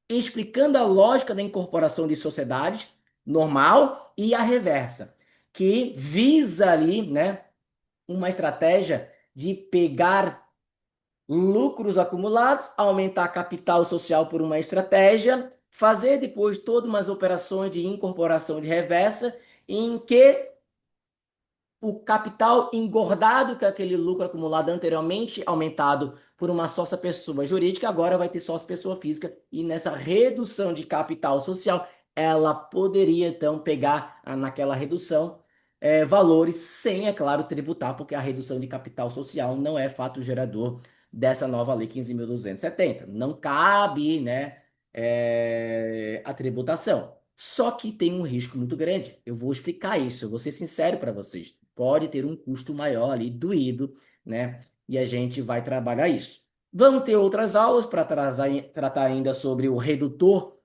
A: explicando a lógica da incorporação de sociedades normal e a reversa, que visa ali, né, uma estratégia de pegar lucros acumulados, aumentar capital social por uma estratégia, fazer depois todas umas operações de incorporação de reversa, em que o capital engordado, que é aquele lucro acumulado anteriormente, aumentado por uma sócia pessoa jurídica, agora vai ter sócia pessoa física, e nessa redução de capital social, ela poderia então pegar naquela redução valores sem, é claro, tributar, porque a redução de capital social não é fato gerador dessa nova lei 15.270. Não cabe, né, a tributação. Só que tem um risco muito grande. Eu vou explicar isso, eu vou ser sincero para vocês. Pode ter um custo maior ali, doído, né? E a gente vai trabalhar isso. Vamos ter outras aulas para tratar ainda sobre o redutor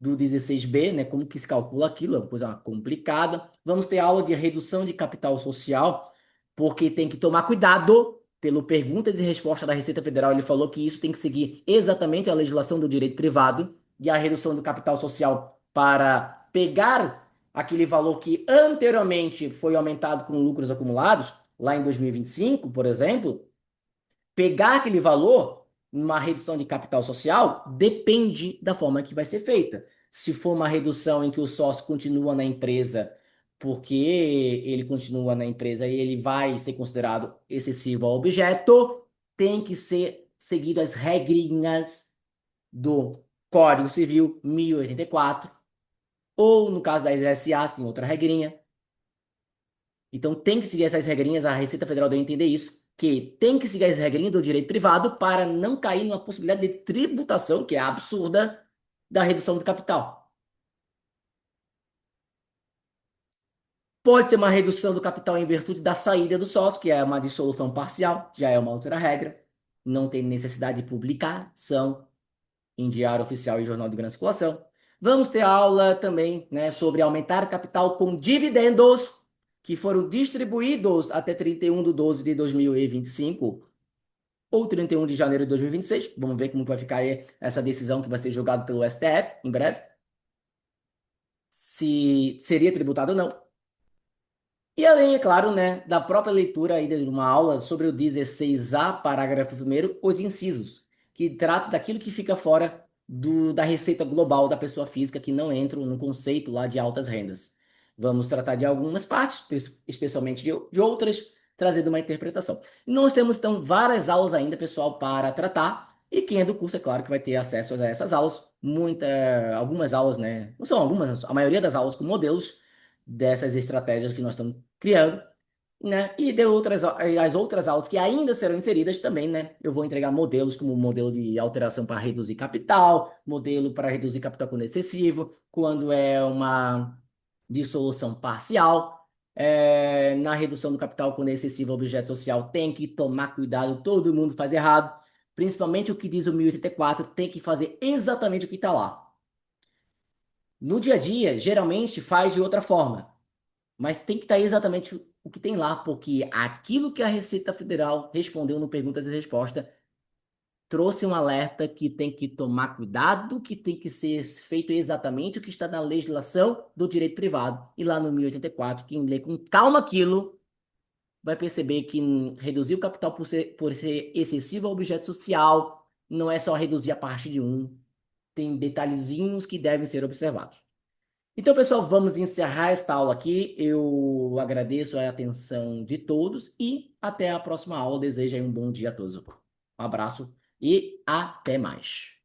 A: do 16B, né? Como que se calcula aquilo, é uma coisa complicada. Vamos ter aula de redução de capital social, porque tem que tomar cuidado. Pelo perguntas e respostas da Receita Federal, ele falou que isso tem que seguir exatamente a legislação do direito privado e a redução do capital social para pegar aquele valor que anteriormente foi aumentado com lucros acumulados, lá em 2025, por exemplo, pegar aquele valor numa redução de capital social depende da forma que vai ser feita. Se for uma redução em que o sócio continua na empresa porque ele continua na empresa e ele vai ser considerado excessivo ao objeto, tem que ser seguido as regrinhas do Código Civil 1084, ou no caso das SAs, tem outra regrinha. Então tem que seguir essas regrinhas, a Receita Federal deu a entender isso, que tem que seguir as regrinhas do direito privado para não cair numa possibilidade de tributação, que é absurda, da redução do capital. Pode ser uma redução do capital em virtude da saída do sócio, que é uma dissolução parcial, já é uma outra regra. Não tem necessidade de publicação em diário oficial e jornal de grande circulação. Vamos ter aula também, né, sobre aumentar capital com dividendos. que foram distribuídos até 31 de 12 de 2025 ou 31 de janeiro de 2026. Vamos ver como vai ficar aí essa decisão que vai ser julgada pelo STF em breve, se seria tributado ou não. E além, é claro, né, da própria leitura aí de uma aula sobre o 16A, parágrafo primeiro, os incisos, que trata daquilo que fica fora da receita global da pessoa física, que não entram no conceito lá de altas rendas. Vamos tratar de algumas partes, especialmente de outras, trazendo uma interpretação. Nós temos, então, várias aulas ainda, pessoal, para tratar, e quem é do curso, é claro que vai ter acesso a essas aulas, algumas aulas, né, não são algumas, a maioria das aulas com modelos dessas estratégias que nós estamos criando, né? E de as outras aulas que ainda serão inseridas também, né? Eu vou entregar modelos como modelo de alteração para reduzir capital, modelo para reduzir capital quando é excessivo, quando é uma dissolução parcial. Na redução do capital quando é excessivo objeto social, tem que tomar cuidado, todo mundo faz errado. Principalmente o que diz o 1084, tem que fazer exatamente o que está lá. No dia a dia, geralmente faz de outra forma. Mas tem que estar exatamente o que tem lá, porque aquilo que a Receita Federal respondeu no Perguntas e Respostas trouxe um alerta que tem que tomar cuidado, que tem que ser feito exatamente o que está na legislação do direito privado. E lá no 1084, quem lê com calma aquilo vai perceber que reduzir o capital por ser excessivo ao objeto social não é só reduzir a parte de um, tem detalhezinhos que devem ser observados. Então, pessoal, vamos encerrar esta aula aqui. Eu agradeço a atenção de todos e até a próxima aula. Desejo aí um bom dia a todos. Um abraço e até mais.